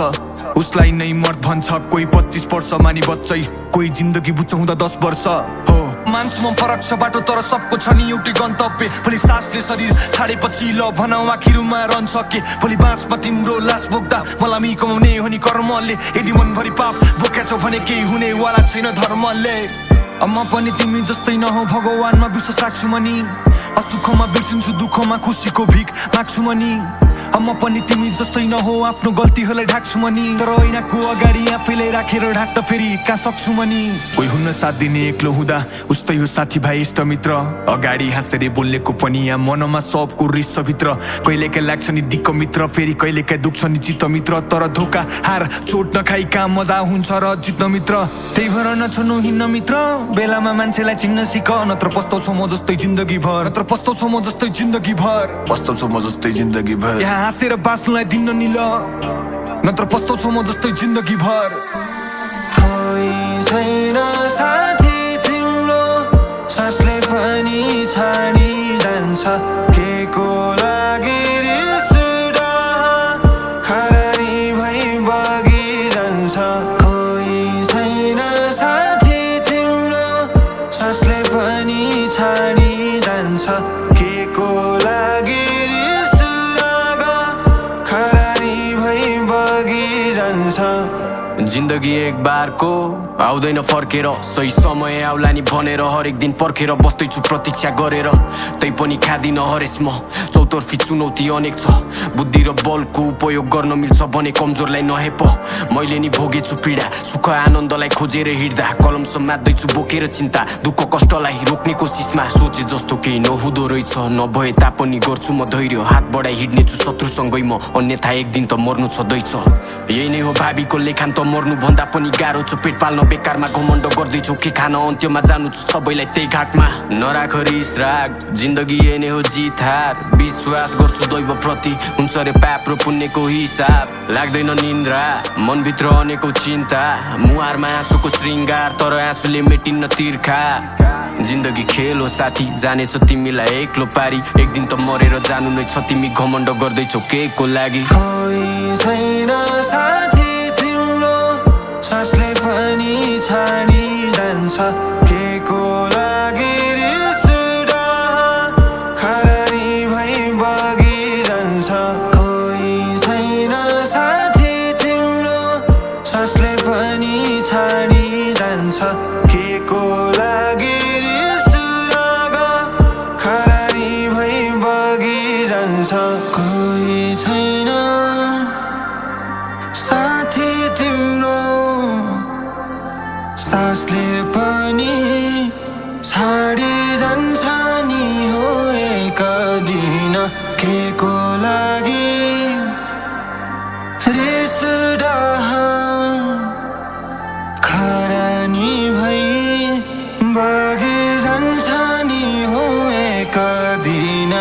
उसलाई नै मर्द भन्छ कोही 25 वर्ष मानि बच्चै कोही जिन्दगी बुझ्छ हुँदा 10 वर्ष हो मान्छे म फरक छ बाटो तर सबको छ नि एउटै गन्तव्य भोलि सासले शरीर छाडेपछि ल भनाउ आखिरमा रहन्छ के भोलि बाँसमा तिम्रो लास बोक्दा मलाई कमाउने हो नि कर्मले यदि मनभरि पाप बोकेछौ भने केही हुनेवाला छैन धर्मले म पनि तिमी जस्तै नहौ भगवानमा विश्वास राख्छु म नि असुखमा बिर्सिन्छु दुःखमा खुसीको भिख माग्छु म नि म पनि तिमी जस्तै नहौ आफ्नो गल्तीहरूलाई ढाक्छु म नि तर ऐनाको अगाडि आफैलाई राखेर ढाक्न फेरि कहाँ सक्छु म नि कोही हुन्न साथ दिने एक्लो हुँदा उस्तै हो साथीभाइ इष्टमित्र अगाडि हाँसेर बोलेको पनि यहाँ मनमा सबको रिस भित्र कहिलेकाहीँ लाग्छ नि दिक्क मित्र फेरि कहिलेकाहीँ दुख्छ नि चित्त मित्र तर धोका हार चोट नखाई काम मजा हुन्छ र जित्न मित्र त्यही भएर नछोड्नु हिँड्न मित्र बेलामा मान्छेलाई चिन्न सिक नत्र पस्ताउँछौ म जस्तै जिन्दगी भर नत्र पस्ताउँछौ म जस्तै जिन्दगी भर पस्ताउँछौ म जस्तै जिन्दगी भर यहाँ हाँसेर बाँच्नुलाई दिन्न नि ल नत्र पस्ताउँछौ म जस्तै जिन्दगी भर कोही छैन साथी तिम्रो सासले पनि छाडी जान्छ के को लागि रिस डाहा खरानी भई बगी जान्छ कोही छैन साथी तिम्रो सासले पनि छाडी जान्छ के को लागि रिस डाहा खरानी भई बगी जान्छ जिन्दगी एक बारको आउँदैन फर्केर सही समय आउला नि भनेर हरेक दिन पर्खेर बस्दैछु प्रतीक्षा गरेर तै पनि खादिन हरेस म चौतर्फी चुनौती अनेक छ बुद्धि र बलको उपयोग गर्न मिल्छ भने कमजोरलाई नहेप मैले नि भोगेछु पीडा सुख आनन्दलाई खोजेर हिँड्दा कलम समात्दैछु बोकेर चिन्ता दुःख कष्टलाई रोक्ने कोसिसमा सोचे जस्तो केही नहुँदो रहेछ नभए तापनि गर्छु म धैर्य हात बढाइ हिँड्नेछु शत्रुसँगै म अन्यथा एक दिन त मर्नु छँदैछ यही नै हो भावीको लेखान त मर्नु भन्दा पनि गाह्रो छ पेट पाल्न बेकारमा घमण्ड गर्दैछु के खान अन्त्यमा जानु छु सबैलाई त्यही घाटमा नराख रिस राग जिन्दगी यही नै हो जित हार विश्वास गर्छु दैव प्रति हुन्छ रे पाप र पुण्यको हिसाब लाग्दैन निन्द्रा मनभित्र अनेकौं चिन्ता मुहारमा आँसुको श्रृङ्गार तर आँसुले मेटिन्न तिर्खा जिन्दगी खेल हो साथी जानेछ तिमीलाई एक्लो पारी एक दिन त मरेर जानु नै छ तिमी घमण्ड गर्दैछौ के को लागि कोही छैन साथी तिम्रो सासले पनि छाडी जान्छ के को लागि रिस डाहा खरानी भई बगी जान्छ कोही छैन साथी लागि रिस डहान खरानी भई बगे जान्छ नि हो एक दिन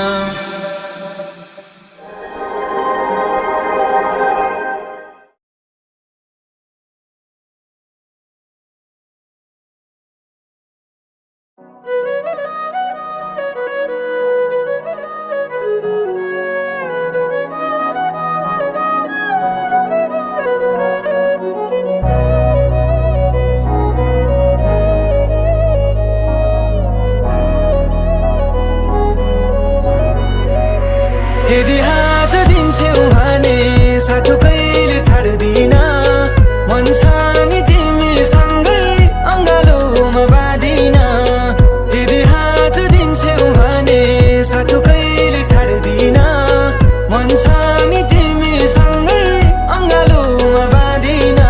यदि हात दिन्छौ भने साथो कहिले छाड्दिन मन छ नि तिमीसँगै अङ्गालोमा बाँधिन यदि हात दिन्छौ भने साथो कहिले छाड्दिन मन छ नि तिमीसँगै अङ्गालोमा बाँधिन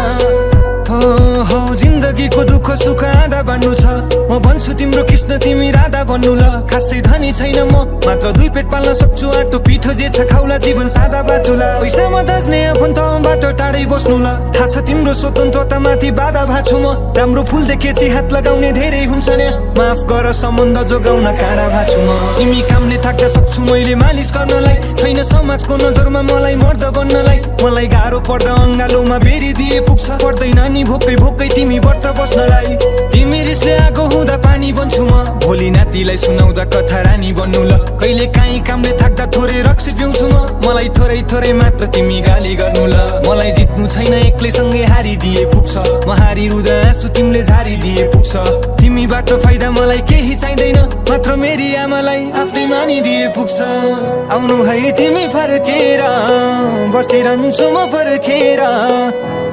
हो जिन्दगीको दुःख सुख आधा बाँड्नु छ म भन्छु तिम्रो कृष्ण तिमी राधा भन्नु ल खासै धनी छैन म मात्र दुई पेट पाल्न सक्छु आटो पिठो जे छ खाउला जीवन सादा बाँचुला पैसामा दाज्ने आफन्तबाट टाढै बस्नु ल थाहा छ तिम्रो स्वतन्त्रता माथि बाधा भाछु म राम्रो फुल देखेपछि हात लगाउने धेरै हुन्छ नि माफ गर सम्बन्ध जोगाउन काँडा भाछु म तिमी कामले थाक्दा सक्छु मैले मालिस गर्नलाई छैन समाजको नजरमा मलाई मर्द बन्नलाई मलाई गाह्रो पर्दा अङ्गालोमा बेरी दिए पुग्छ पर्दैन नि भोकै भोकै तिमी व्रत बस्नलाई तिमी रिसले आगो हुँदा पानी बन्छु म भोलि नातिलाई सुनाउँदा कथा रानी बन्नु ल कहिले काहीँ कामले थाक्दा थोरै रक्सी पिउँछु म मलाई थोरै थोरै मात्र तिमी गाली गर्नु ल मलाई जित्नु छैन एक्लैसँगै हारिदिए पुग्छ म हारिरुँदा आँसु तिमीले झारिदिए पुग्छ तिमीबाट फाइदा मलाई केही चाहिँदैन मात्र मेरी आमालाई आफ्नै मानिदिए पुग्छ आउनु है तिमी फर्केर बसिरहन्छु म पर्खेर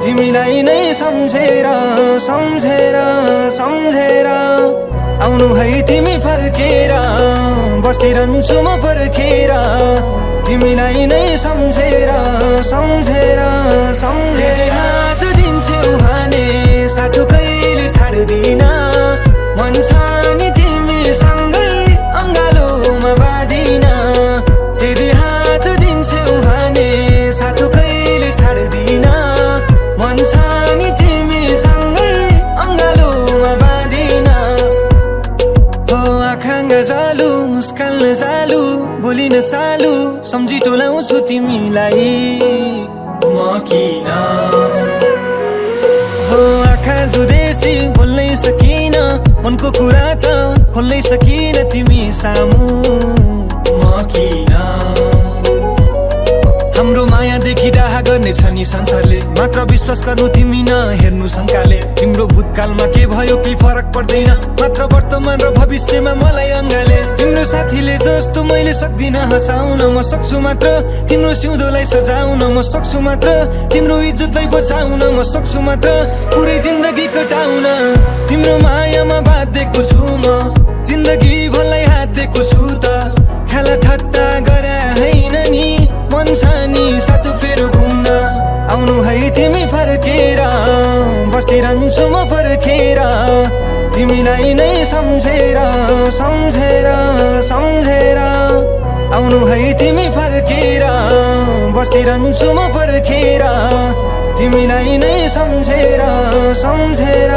तिमीलाई नै सम्झेर सम्झेर सम्झेर आउनु है तिमी फर्केर बसिरहन्छु म पर्खेर तिमीलाई नै सम्झेर सम्झेर सम्झेर हात दिन्छौ भने साथो कहिले छाड्दिन मन छ नि तिमीसँगै अङ्गालोमा बाँधिन यदि हात दिन्छौ भने साथो कहिले छाड्दिन मन छ नि तिमीसँगै अङ्गालोमा बाँधिन हो आँखा जालु मुस्कान जालु बोलिन सालु सम्झी टोलाउँछु तिमीलाई म किन हो आँखा जुदेसी बोल्नै सकिन मनको कुरा त खोल्नै सकिन तिमी सामु म किन हाम्रो मायादेखि डाहा गर्नेछ नि संसारले मात्र विश्वास गर्नु तिमी नहेर्नु शङ्काले तिम्रो भूतकालमा के भयो केही फरक पर्दैन मात्र वर्तमान र भविष्यमा मलाई अङ्गाले तिम्रो साथीले जस्तो मैले सक्दिन हँसाउन म सक्छु मात्र तिम्रो सिउँदोलाई सजाउन म सक्छु मात्र तिम्रो इज्जतलाई बचाउन म सक्छु मात्र पुरै जिन्दगी कटाउन तिम्रो मायामा बाँधेको छु म जिन्दगी भरलाई हातेको छु त खेला ठट्टा गरे होइन नि मन छ नि साथो फेर घुम्न आउनु है तिमी फर्केर बसिरहन्छु म पर्खेर तिमीलाई नै सम्झेर सम्झेर सम्झेर आउनु है तिमी फर्केर बसिरहन्छु म पर्खेर तिमीलाई नै सम्झेर सम्झेर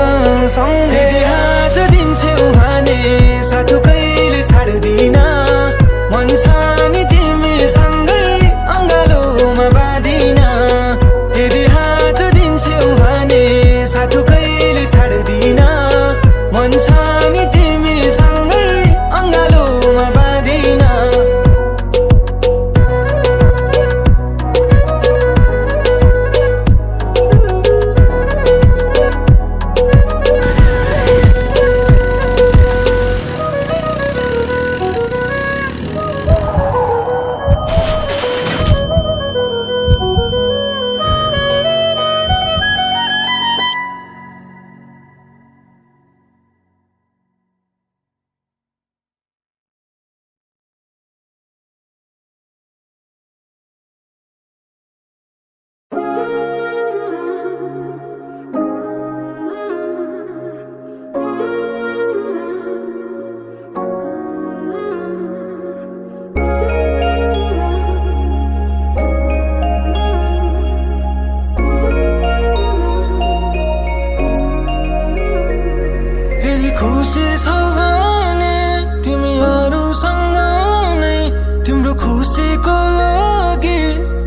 सम्झेर हात दिन्छौ भने साथो कहिले छाड्दिन मन छ नि तिमीसँगै अङ्गालोमा बाँधिन यदि हात दिन्छौ भने साथो कहिले छाड्दिन मन छ नि तिमीसँगै अङ्गालोमा बाँधिन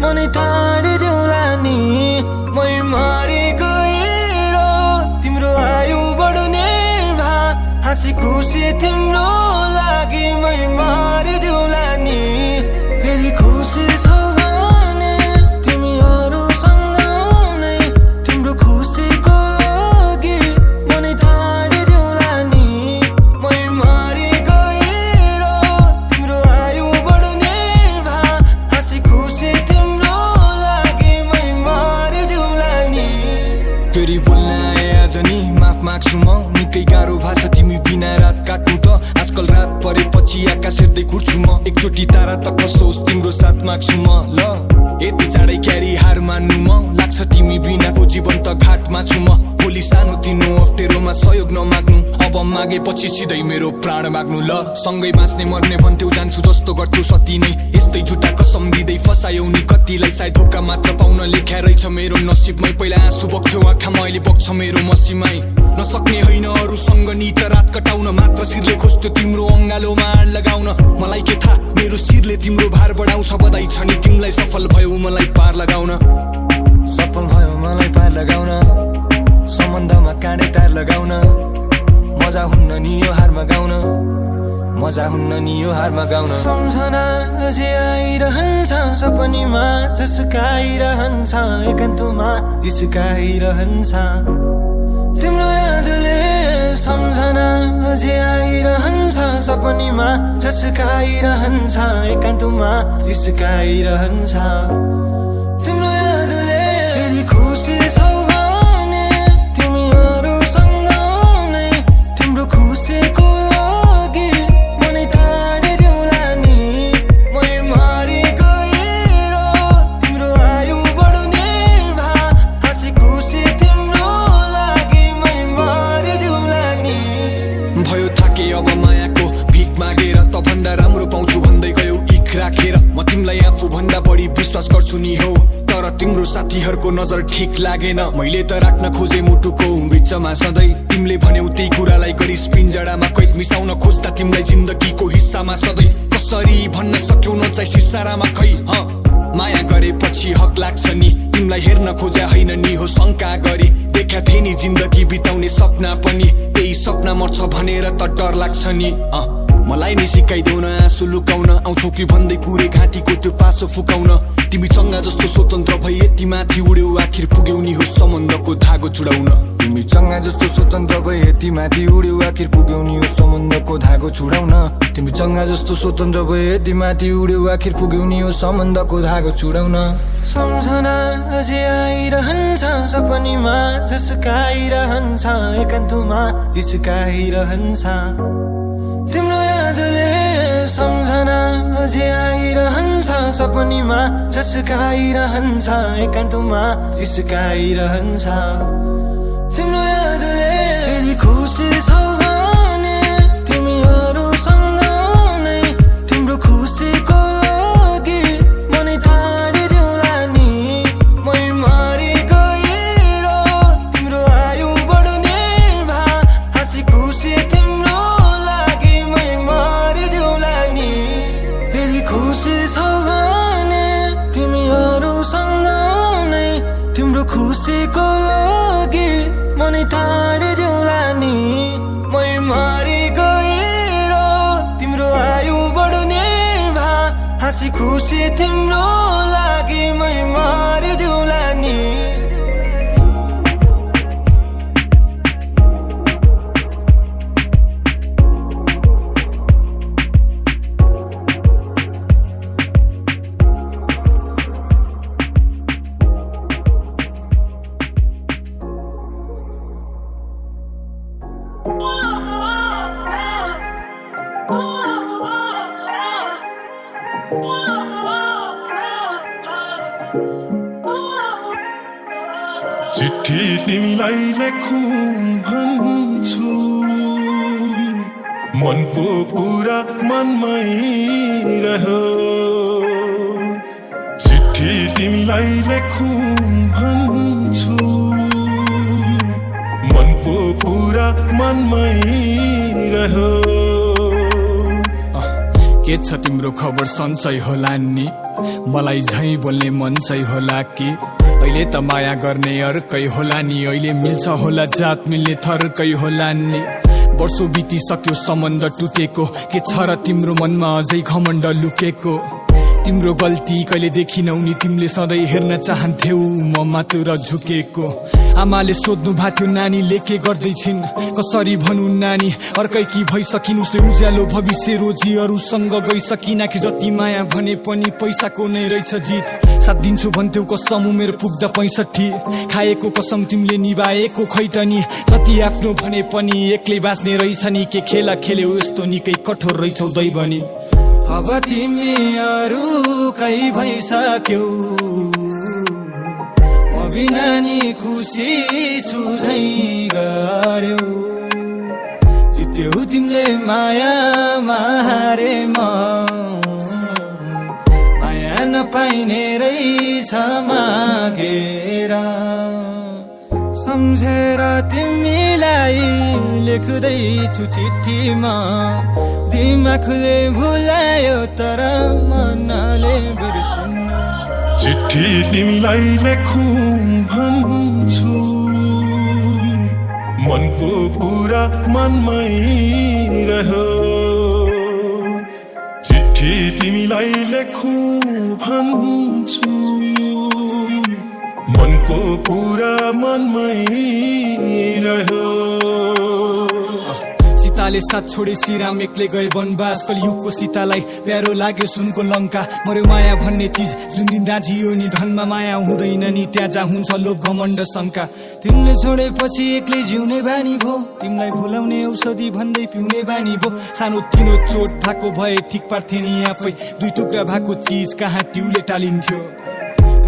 मनै टाढिदेऊला नि मै मरि गएर तिम्रो आयु बढ्ने भा हाँसी खुसी तिम्रो लागि मै मरिदेऊला नि फेरि खुसी छौ भने तिमीहरूसँग नै तिम्रो खुसीको लागि मनै टाढिदेऊला नि मै मरि गएर तिम्रो आयु बढ्ने भा हाँसी खुसी तिम्रो लागि मै मरिदेऊला नि फेरि बोल्न आए आज नि माफ माग्छु म निकै गाह्रो भएको छ तिमी बिना रात काट्नु त आजकल रात परेपछि आकाश हेर्दै घुर्छु म एकचोटि तारा त कसोस् तिम्रो साथ माग्छु म ल यति चाँडै क्यारी हार मान्नु म लाग्छ तिमी बिनाको जीवन त घाटमा छु म भोलि सानो तिनो अप्ठ्यारोमा सहयोग नमाग्नु अब मागेपछि सिधै मेरो प्राण माग्नु ल सँगै बाँच्ने मर्ने भन्थ्यौ जान्छु जस्तो गर्थ्यौ सती नै यस्तै झुटा कसम दिँदै फसायौ नि कतिलाई सायद धोका मात्र पाउन लेख्या रहेछ मेरो नसिबमै पहिला आँसु बग्थ्यो आँखामा अहिले बग्छ मेरो मसीमै नसक्ने होइन अरूसँग नि त रात कटाउन मात्र शिरले खोज्थ्यो तिम्रो अङ्गालोमा आड लगाउन मलाई के थाहा मेरो शिरले तिम्रो भार बढाउँछ बधाई छ नि तिमीलाई सफल भयो मलाई पार लगाउन सफल भयो मलाई पार लगाउन सम्बन्धमा काँडे तार लगाउन मजा हुन्न नि यो हारमा गाउन मजा हुन्न नि यो हारमा गाउन सम्झना अझै आइरहन्छ सपनीमा जसकाइरहन्छ एकान्तमा जिस्काइरहन्छ तिम्रो यादले सम्झना अझै आइरहन्छ सपनीमा जसकाइरहन्छ एकान्तमा जिस्काइरहन्छ तिम्रो यादले फेरि खुसी छौ भने तिमीहरूसँग नै तिम्रो खुसीको लागि मनै टाढिदेऊला नि मै मरि गएर तिम्रो आयु बढ्ने भा हाँसी खुसी तिम्रो लागि मै मरिदेऊला नि भयो थाके अब मायाको भिख मागेर त भन्दा राम्रो पाउँछु भन्दै गयौ इख राखेर म तिमीलाई आफू भन्दा बढी विश्वास गर्छु नि हो तर तिम्रो साथीहरूको नजर ठिक लागेन मैले त राख्न खोजे मुटुको बिचमा सधैँ तिमीले भन्यौ त्यही कुरालाई गरिस पिन्जडामा कैद मिसाउन खोज्दा तिमीलाई जिन्दगीको हिस्सामा सधैँ कसरी भन्न सक्यौ नचाहि सिसारामा खै माया गरेपछि हक लाग्छ नि तिमीलाई हेर्न खोज्या होइन नि हो शङ्का गरी देखा थिए नि जिन्दगी बिताउने सपना पनि त्यही सपना मर्छ भनेर त डर लाग्छ नि मलाई नि सिकाइदेऊ न आँसु लुकाउन आउँछौ कि भन्दै पुरै घाँटीको त्यो पासो फुकाउन तिमी चङ्गा जस्तो स्वतन्त्र भई यति माथि उड्यौ आखिर पुग्यौ नि हो सम्बन्धको धागो छुडाउन तिमी चङ्गा जस्तो स्वतन्त्र भई यति माथि उड्यौ आखिर पुग्यौ नि हो सम्बन्धको धागो छुडाउन तिमी चङ्गा जस्तो स्वतन्त्र भई यति माथि उड्यौ आखिर पुग्यौ नि हो सम्बन्धको धागो छुडाउन सम्झना अझै आइरहन्छ सपनीमा जसकाइरहन्छ एकान्तमा जिस्काइरहन्छ तिम्रो यादले सम्झना अझै आइरहन्छ सपनीमा जसकाइरहन्छ एकान्तमा जिस्काइरहन्छ तिम्रो यादले फेरि खुसी छौ भने तिमीहरूसँग नै तिम्रो खुसीको लागि मनै टाढिदेऊला नि मै मरि गएर तिम्रो आयु बढ्ने भा हाँसी खुसी तिम्रो लागि मै मरिदेऊला नि फेरि खुसी छौ भने तिमीहरूसँग नै तिम्रो खुसीको लागि मनै टाढिदेऊला नि मै मरि गएर तिम्रो आयु बढ्ने भा हाँसी खुसी तिम्रो लागि मै मरिदेऊला नि चिट्ठी तिमीलाई लेखौँ भन्छु मनको कुरा मनमै रह्यो चिट्ठी तिमीलाई लेखौँ भन्छु मनको कुरा मनमै रह्यो के छ तिम्रो खबर सन्चै होला नि मलाई झै बोल्ने मन चाहिँ होला कि अहिले त माया गर्ने अर्कै होला नि अहिले मिल्छ होला जात मिल्ने थर्कै होला नि वर्षौं बितिसक्यो सम्बन्ध टुटेको के छ र तिम्रो मनमा अझै घमण्ड लुकेको तिम्रो गल्ती कहिले देखिनौ नि तिमीले सधैँ हेर्न चाहन्थ्यौ म मात्र झुकेको आमाले सोध्नु भएको थियो नानीले के गर्दैछिन् कसरी भनौँ नानी अर्कै कि भइसकिन् उसले उज्यालो भविष्य रोजी अरूसँग गइसकिन कि जति माया भने पनि पैसाको नै रहेछ जित साथ दिन्छु भन्थ्यौ कसम उमेर पुग्दा 65 खाएको कसम तिमीले निभाएको खै त नि जति आफ्नो भने पनि एक्लै बाँच्ने रहेछ नि के खेला खेल्यौ यस्तो निकै कठोर रहेछौ दैवनी अब तिमी अरूकै भइसक्यौ म बिना नि खुसी छु झै गर्यौ जित्यौ तिमीले माया हारे म माया नपाइने रहेछ मागेर सम्झेर तिमीलाई लेख्दैछु चिठीमा दिमागले भुलायो तर मनले बिर्सिन्न चिठी तिमीलाई लेखौँ भन्छु मनको कुरा मनमै रह्यो चिठी तिमीलाई लेखौँ भन्छु मनको कुरा मनमै रह्यो सीताले साथ छोडे श्रीराम एक्लै गए वनवास कलियुगको सीतालाई प्यारो लाग्यो सुनको लङ्का मर्यो माया भन्ने चिज जुन दिन दाजियो नि धनमा माया हुँदैन नि त्यहाँ जहाँ हुन्छ लोभ घमण्ड शङ्का तिमीले छोडेपछि एक्लै जिउने बानी भो तिमीलाई भुलाउने औषधि भन्दै पिउने बानी भो सानो तिनो चोट भएको भए ठिक पार्थे नि आफै दुई टुक्रा भएको चिज कहाँ तिउले टालिन्थ्यो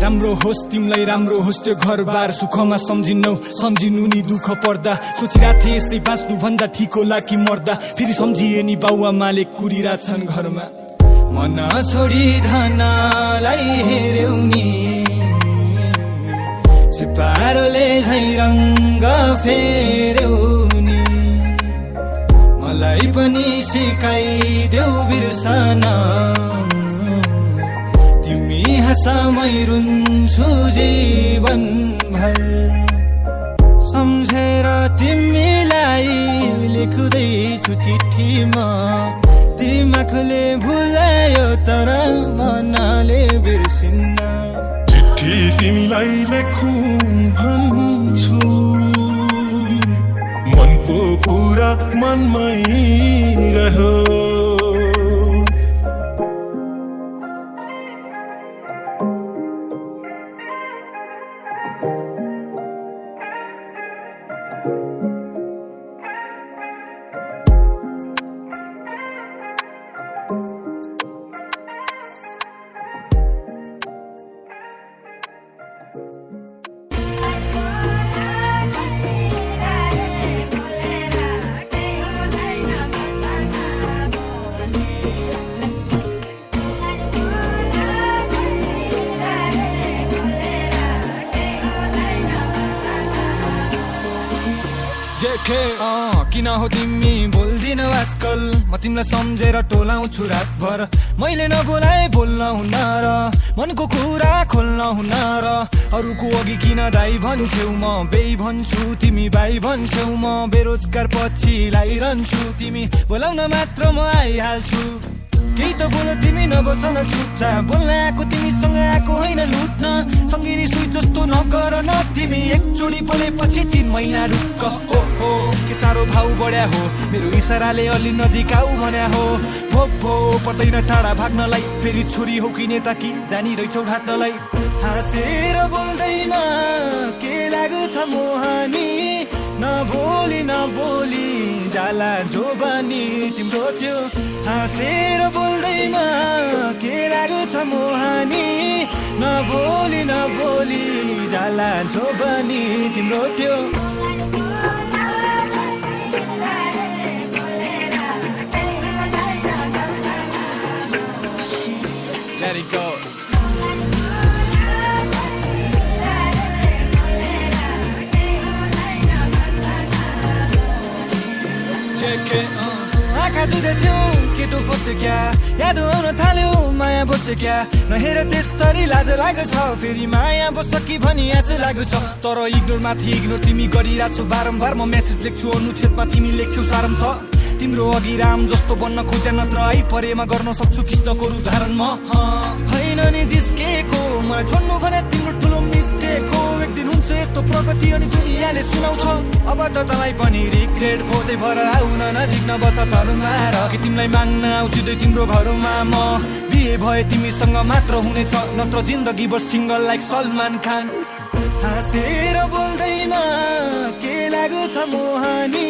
राम्रो होस् तिमीलाई राम्रो होस् त्यो घरबार सुखमा सम्झिनौ सम्झिनु नि दुःख पर्दा सोचिरहेको थिएँ यसै बाँच्नु भन्दा ठिक होला कि मर्दा फेरि सम्झिए नि बाउआमाले कुरिरहेछन् घरमा मन छोडी धनलाई हेर्यौ नि छेपारोले झै रङ्ग फेर्यौ नि मलाई पनि सिकाइदेऊ बिर्सन तिमी हाँसामै रुन्छु जीवनभर सम्झेर तिमीलाई लेख्दैछु चिठीमा दिमागले भुलायो तर मनले बिर्सिन्न चिठी तिमीलाई लेखौँ भन्छु मनको कुरा मनमै रह्यो किन हो तिमी बोल्दिन आजकल म तिमीलाई सम्झेर टोलाउँछु रातभर मैले नबोलाए बोल्न हुन्न र मनको कुरा खोल्न हुन्न र अरूको अघि किन दाइ भन्छौ म बेइ भन्छु तिमी बाई भन्छौ म बेरोजगार पछि लागिरहन्छु तिमी बोलाउन मात्र म आइहाल्छु केही त बोल तिमी नबसन चुपचाप बोल्न आएको तिमीसँग आएको होइन लुट्न सङ्गिनी सुई जस्तो नगर न तिमी एकचोटि बोलेपछि 3 महिना रुक्क ओ के साह्रो भाउ बढ्या हो मेरो इसाराले अलि नजिक आऊ भन्या हो भो पर्दैन टाढा भाग्नलाई फेरि छोरी हो कि नेता कि जानी रहेछौ ढाट्नलाई हाँसेर बोल्दैमा के लाग्छ मोहानी नबोली जाला जोबानी तिम्रो त्यो हाँसेर बोल्दैमा के लाग्छ मोहानी नबोली जाला जोबानी तिम्रो त्यो Let it go. आँखा जुधे थियो केटो फस्यो क्या याद आउन थाल्यो माया माया बस्यो क्या नहेर त्यस्तरी लाज लाग्छ फेरि माया बस्छ कि भनी आँसु लाग्छ तर इग्नोर माथि इग्नोर तिमी गरिरहेछौ बारम्बार म मेसेज लेख्छु अनुच्छेदमा तिमी लेख्छौ सारम छ तिम्रो अघि राम जस्तो बन्न खोजे नत्र आइपरेमा गर्न सक्छु कृष्णको उदाहरण म होइन नि जिस्केको मलाई छोड्नु भने तिम्रो ठुलो मिस्टेक हो एक दिन हुन्छ यस्तो प्रगति अनि दुनियाँले सुनाउँछ अब त तँलाई पनि रिग्रेट खोज्दै भएर आउन नजिक नबस सरुमा र कि तिमीलाई माग्न आउँछु तिम्रो घरमा म बिहे भए तिमीसँग मात्र हुनेछ नत्र जिन्दगीभर सिङ्गल लाइक सलमान खान हाँसेर बोल्दैमा के लाग्छ मोहानी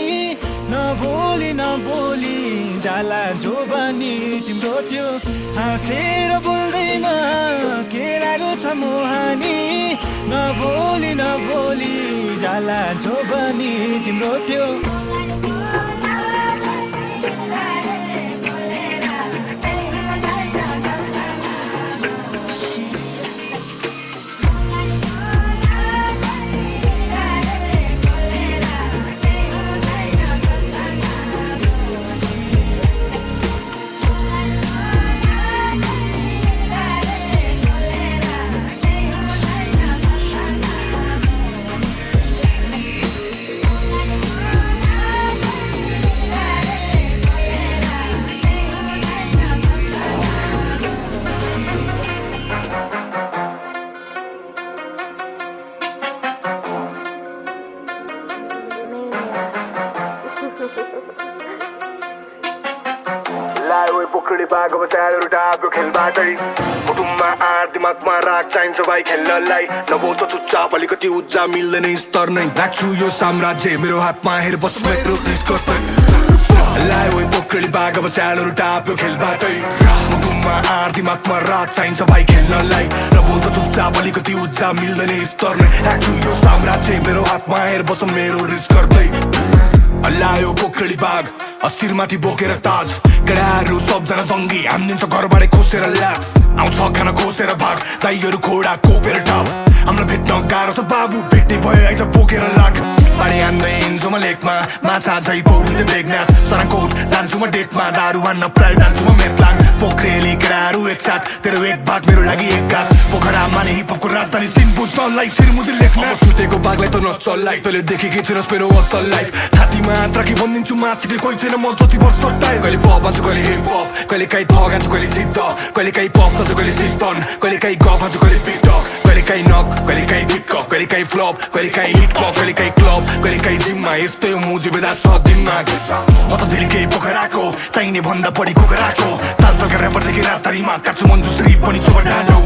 नबोली नबोली जाला जोबानी तिम्रो त्यो हाँसेर बोल्दैमा के लाग्छ मोहानी नबोली नबोली जाला जोबानी तिम्रो त्यो पोखरी बागो बचाएर डाब्यो खेलबाटै कुटुम्बमा आर दिमागमा राग चाहिन्छ भाइ खेल्नलाई नबोल्छ चुपचाप अलिकति उज्जा मिल्दैन स्तर नै राख्छु यो साम्राज्य मेरो हातमा हेर बस्छ मेरो गर्दै लायो पोखरी बागो बचाएर डाब्यो खेलबाटै कुटुम्बमा आर दिमागमा राग चाहिन्छ भाइ खेल्नलाई नबोल्छ चुपचाप अलिकति उज्जा मिल्दैन स्तर नै राख्छु यो साम्राज्य मेरो हातमा हेर बस्छ मेरो रिस गर्दै लायो पोखरी बाग अशिरमाथि बोकेर ताज केडाहरू सबजना जङ्गी हानिदिन्छ घरबाटै खोसेर ल्याट आउँछ खाना खोसेर भाग दाइहरू घोडा कोपेर टाप हामीलाई भेट्न गाह्रो छ बाबु भेट्ने भयो आइज बोकेर लाग पानी हान्दै हिँड्छु म लेकमा माछा झै पौडिँदै बेगनास सराकोट जान्छु म डेटमा दारू हान्न प्राय जान्छु म मेटलाङ पोखरेली केडाहरू एकसाथ तेरो एक भाग मेरो लागि एक गास पोखरा माने हिपहपको राजधानी सिन बुझ्नलाई छिरमुजी लेख्न सुतेको बाघलाई त नचल्लाई तैँले देखेकै छैनस् मेरो असल लाइफ छातीमा राखी भनिदिन्छु माछिले कोही छैन म जति वर्ष टाइम कहिले पप हान्छु कहिले हिपहप कहिले काहीँ ठग हान्छु कहिले सिद्ध कहिले काहीँ पफ हान्छु कहिले सिद्धन कहिले काहीँ गफ हान्छु कहिले पिकटक कहिले काहीँ नक कहिले काहीँ टिकटक कहिले काहीँ फ्लप कहिले काहीँ हिटपप कहिले काहीँ क्लब कहिले काहीँ जिममा यस्तै हो मुजी बेला छ दिनमा म त फेरि केही पोखराको चाहिने भन्दा बढी कुखुराको तालतलका ऱ्यापरदेखि राजधानीमा काट्छु मन्जुश्री पनि छोबा डाँडो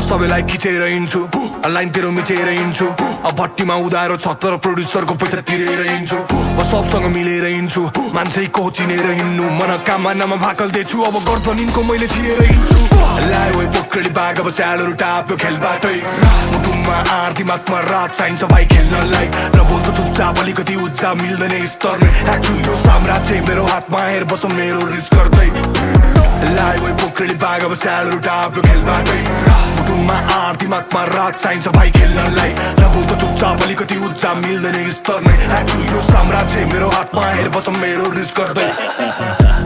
सबैलाई खिचेर हिँड्छु लाइनतिर मिचेर हिँड्छु भट्टीमा उधारो छ तर प्रड्युसरको पैसा तिरेर हिँड्छु म सबसँग मिलेर हिँड्छु मान्छेको चिनेर हिँड्नु मनोकामनामा भाकल दिएछु अब गर्दनिनको मैले छिरेर हिँड्छु लायो पोखरी बाग अब स्यालहरू टाप्यो खेलबाटै मुटुमा आर दिमागमा रात चाहिन्छ भाइ खेल्नलाई र बोल्छु चुपचाप अलिकति उज्जा मिल्दैन स्तर नै राख्छु यो साम्राज्य मेरो हातमा हेर बस मेरो रिस गर्दै लायो पोखरी बाग अब स्यालहरू टाप्यो खेलबाटै मुटुमा आर दिमागमा रात चाहिन्छ भाइ खेल्नलाई र बोल्छु चुपचाप अलिकति उज्जा मिल्दैन स्तर नै राख्छु यो साम्राज्य मेरो हातमा हेर बस मेरो रिस गर्दै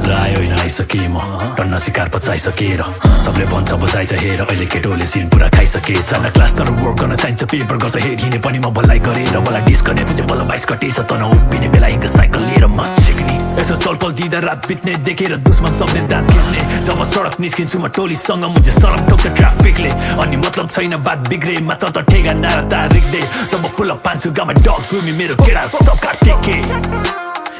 लायो आइसके म टन्न शिकार पचाइसकेर सबले भन्छ बचाइछ हेर अहिले केटोले सिन पुरा खाइसकेछ न क्लास तर वर्क गर्न चाहिन्छ पेपर गर्छ हेड हिँडे पनि म भलाइ गरेर मलाई डिस्कने फिजे बल्ल बाइस कटेछ त नउभिने बेला हिँड्दा साइकल लिएर म सिक्ने यसो चलपल दिँदा रात बित्ने देखेर दुश्मन सबले दाँत खिच्ने जब सडक निस्किन्छु म टोलीसँग मुझे सरम ठोक्छ ट्राफिकले अनि मतलब छैन बात बिग्रे मात्र त ठेगा नारा तारिक्दै जब पुल अप पान्छु गामा डग सुमी मेरो केडा सब काटेके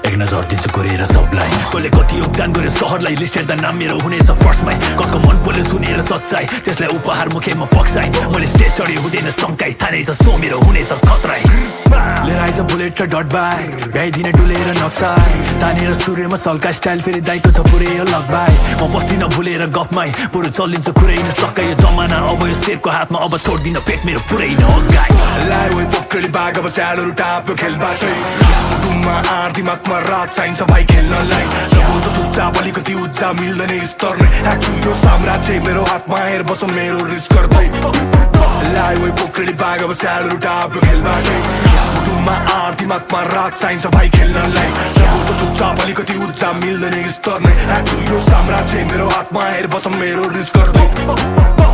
एक नजर दिन्छु कोरेर सबलाई कसले कति योगदान गर्यो सहरलाई लिस्ट हेर्दा नाम मेरो हुनेछ फर्स्टमै कसको मन पोले सुनेर सच्चाइ त्यसलाई उपहार मुखेमा फक्साइ मैले स्टेज चढी हुँदैन शङ्काइ थानै छ सो मेरो हुनेछ खतराइ लिएर आइज बुलेट र डट बाइ भ्याइदिने डुलेर नक्सा तानेर सूर्यमा सल्का स्टाइल फेरि दाइको छ पुरै अलग बाइ म बस्दिन भुलेर गफमै पुरो चलिन्छ कुरै नसक्का यो जमाना अब यो शेरको हातमा अब छोड्दिन पेट मेरो पुरै नगाइ लायो पोखरी बाग अब स्यालहरू टाप्यो खेलबाटै मुटुमा आर दिमागमा रात चाहिन्छ भाइ खेल्नलाई र बोल्छु चुपचाप अलिकति उज्जा मिल्दैन स्तर नै राख्छु यो साम्राज्य मेरो हातमा हेर बस मेरो रिस गर्दै लायो पोखरी बाग अब स्यालहरू टाप्यो खेलबाटै मुटुमा दिलमा आँट दिमागमा राग चाहिन्छ भाइ खेल्नलाई सबैको चुपचाप अलिकति ऊर्जा मिल्दैन स्तर नै राख्छु यो साम्राज्य मेरो हातमा हेर बसम मेरो रिस गर्दै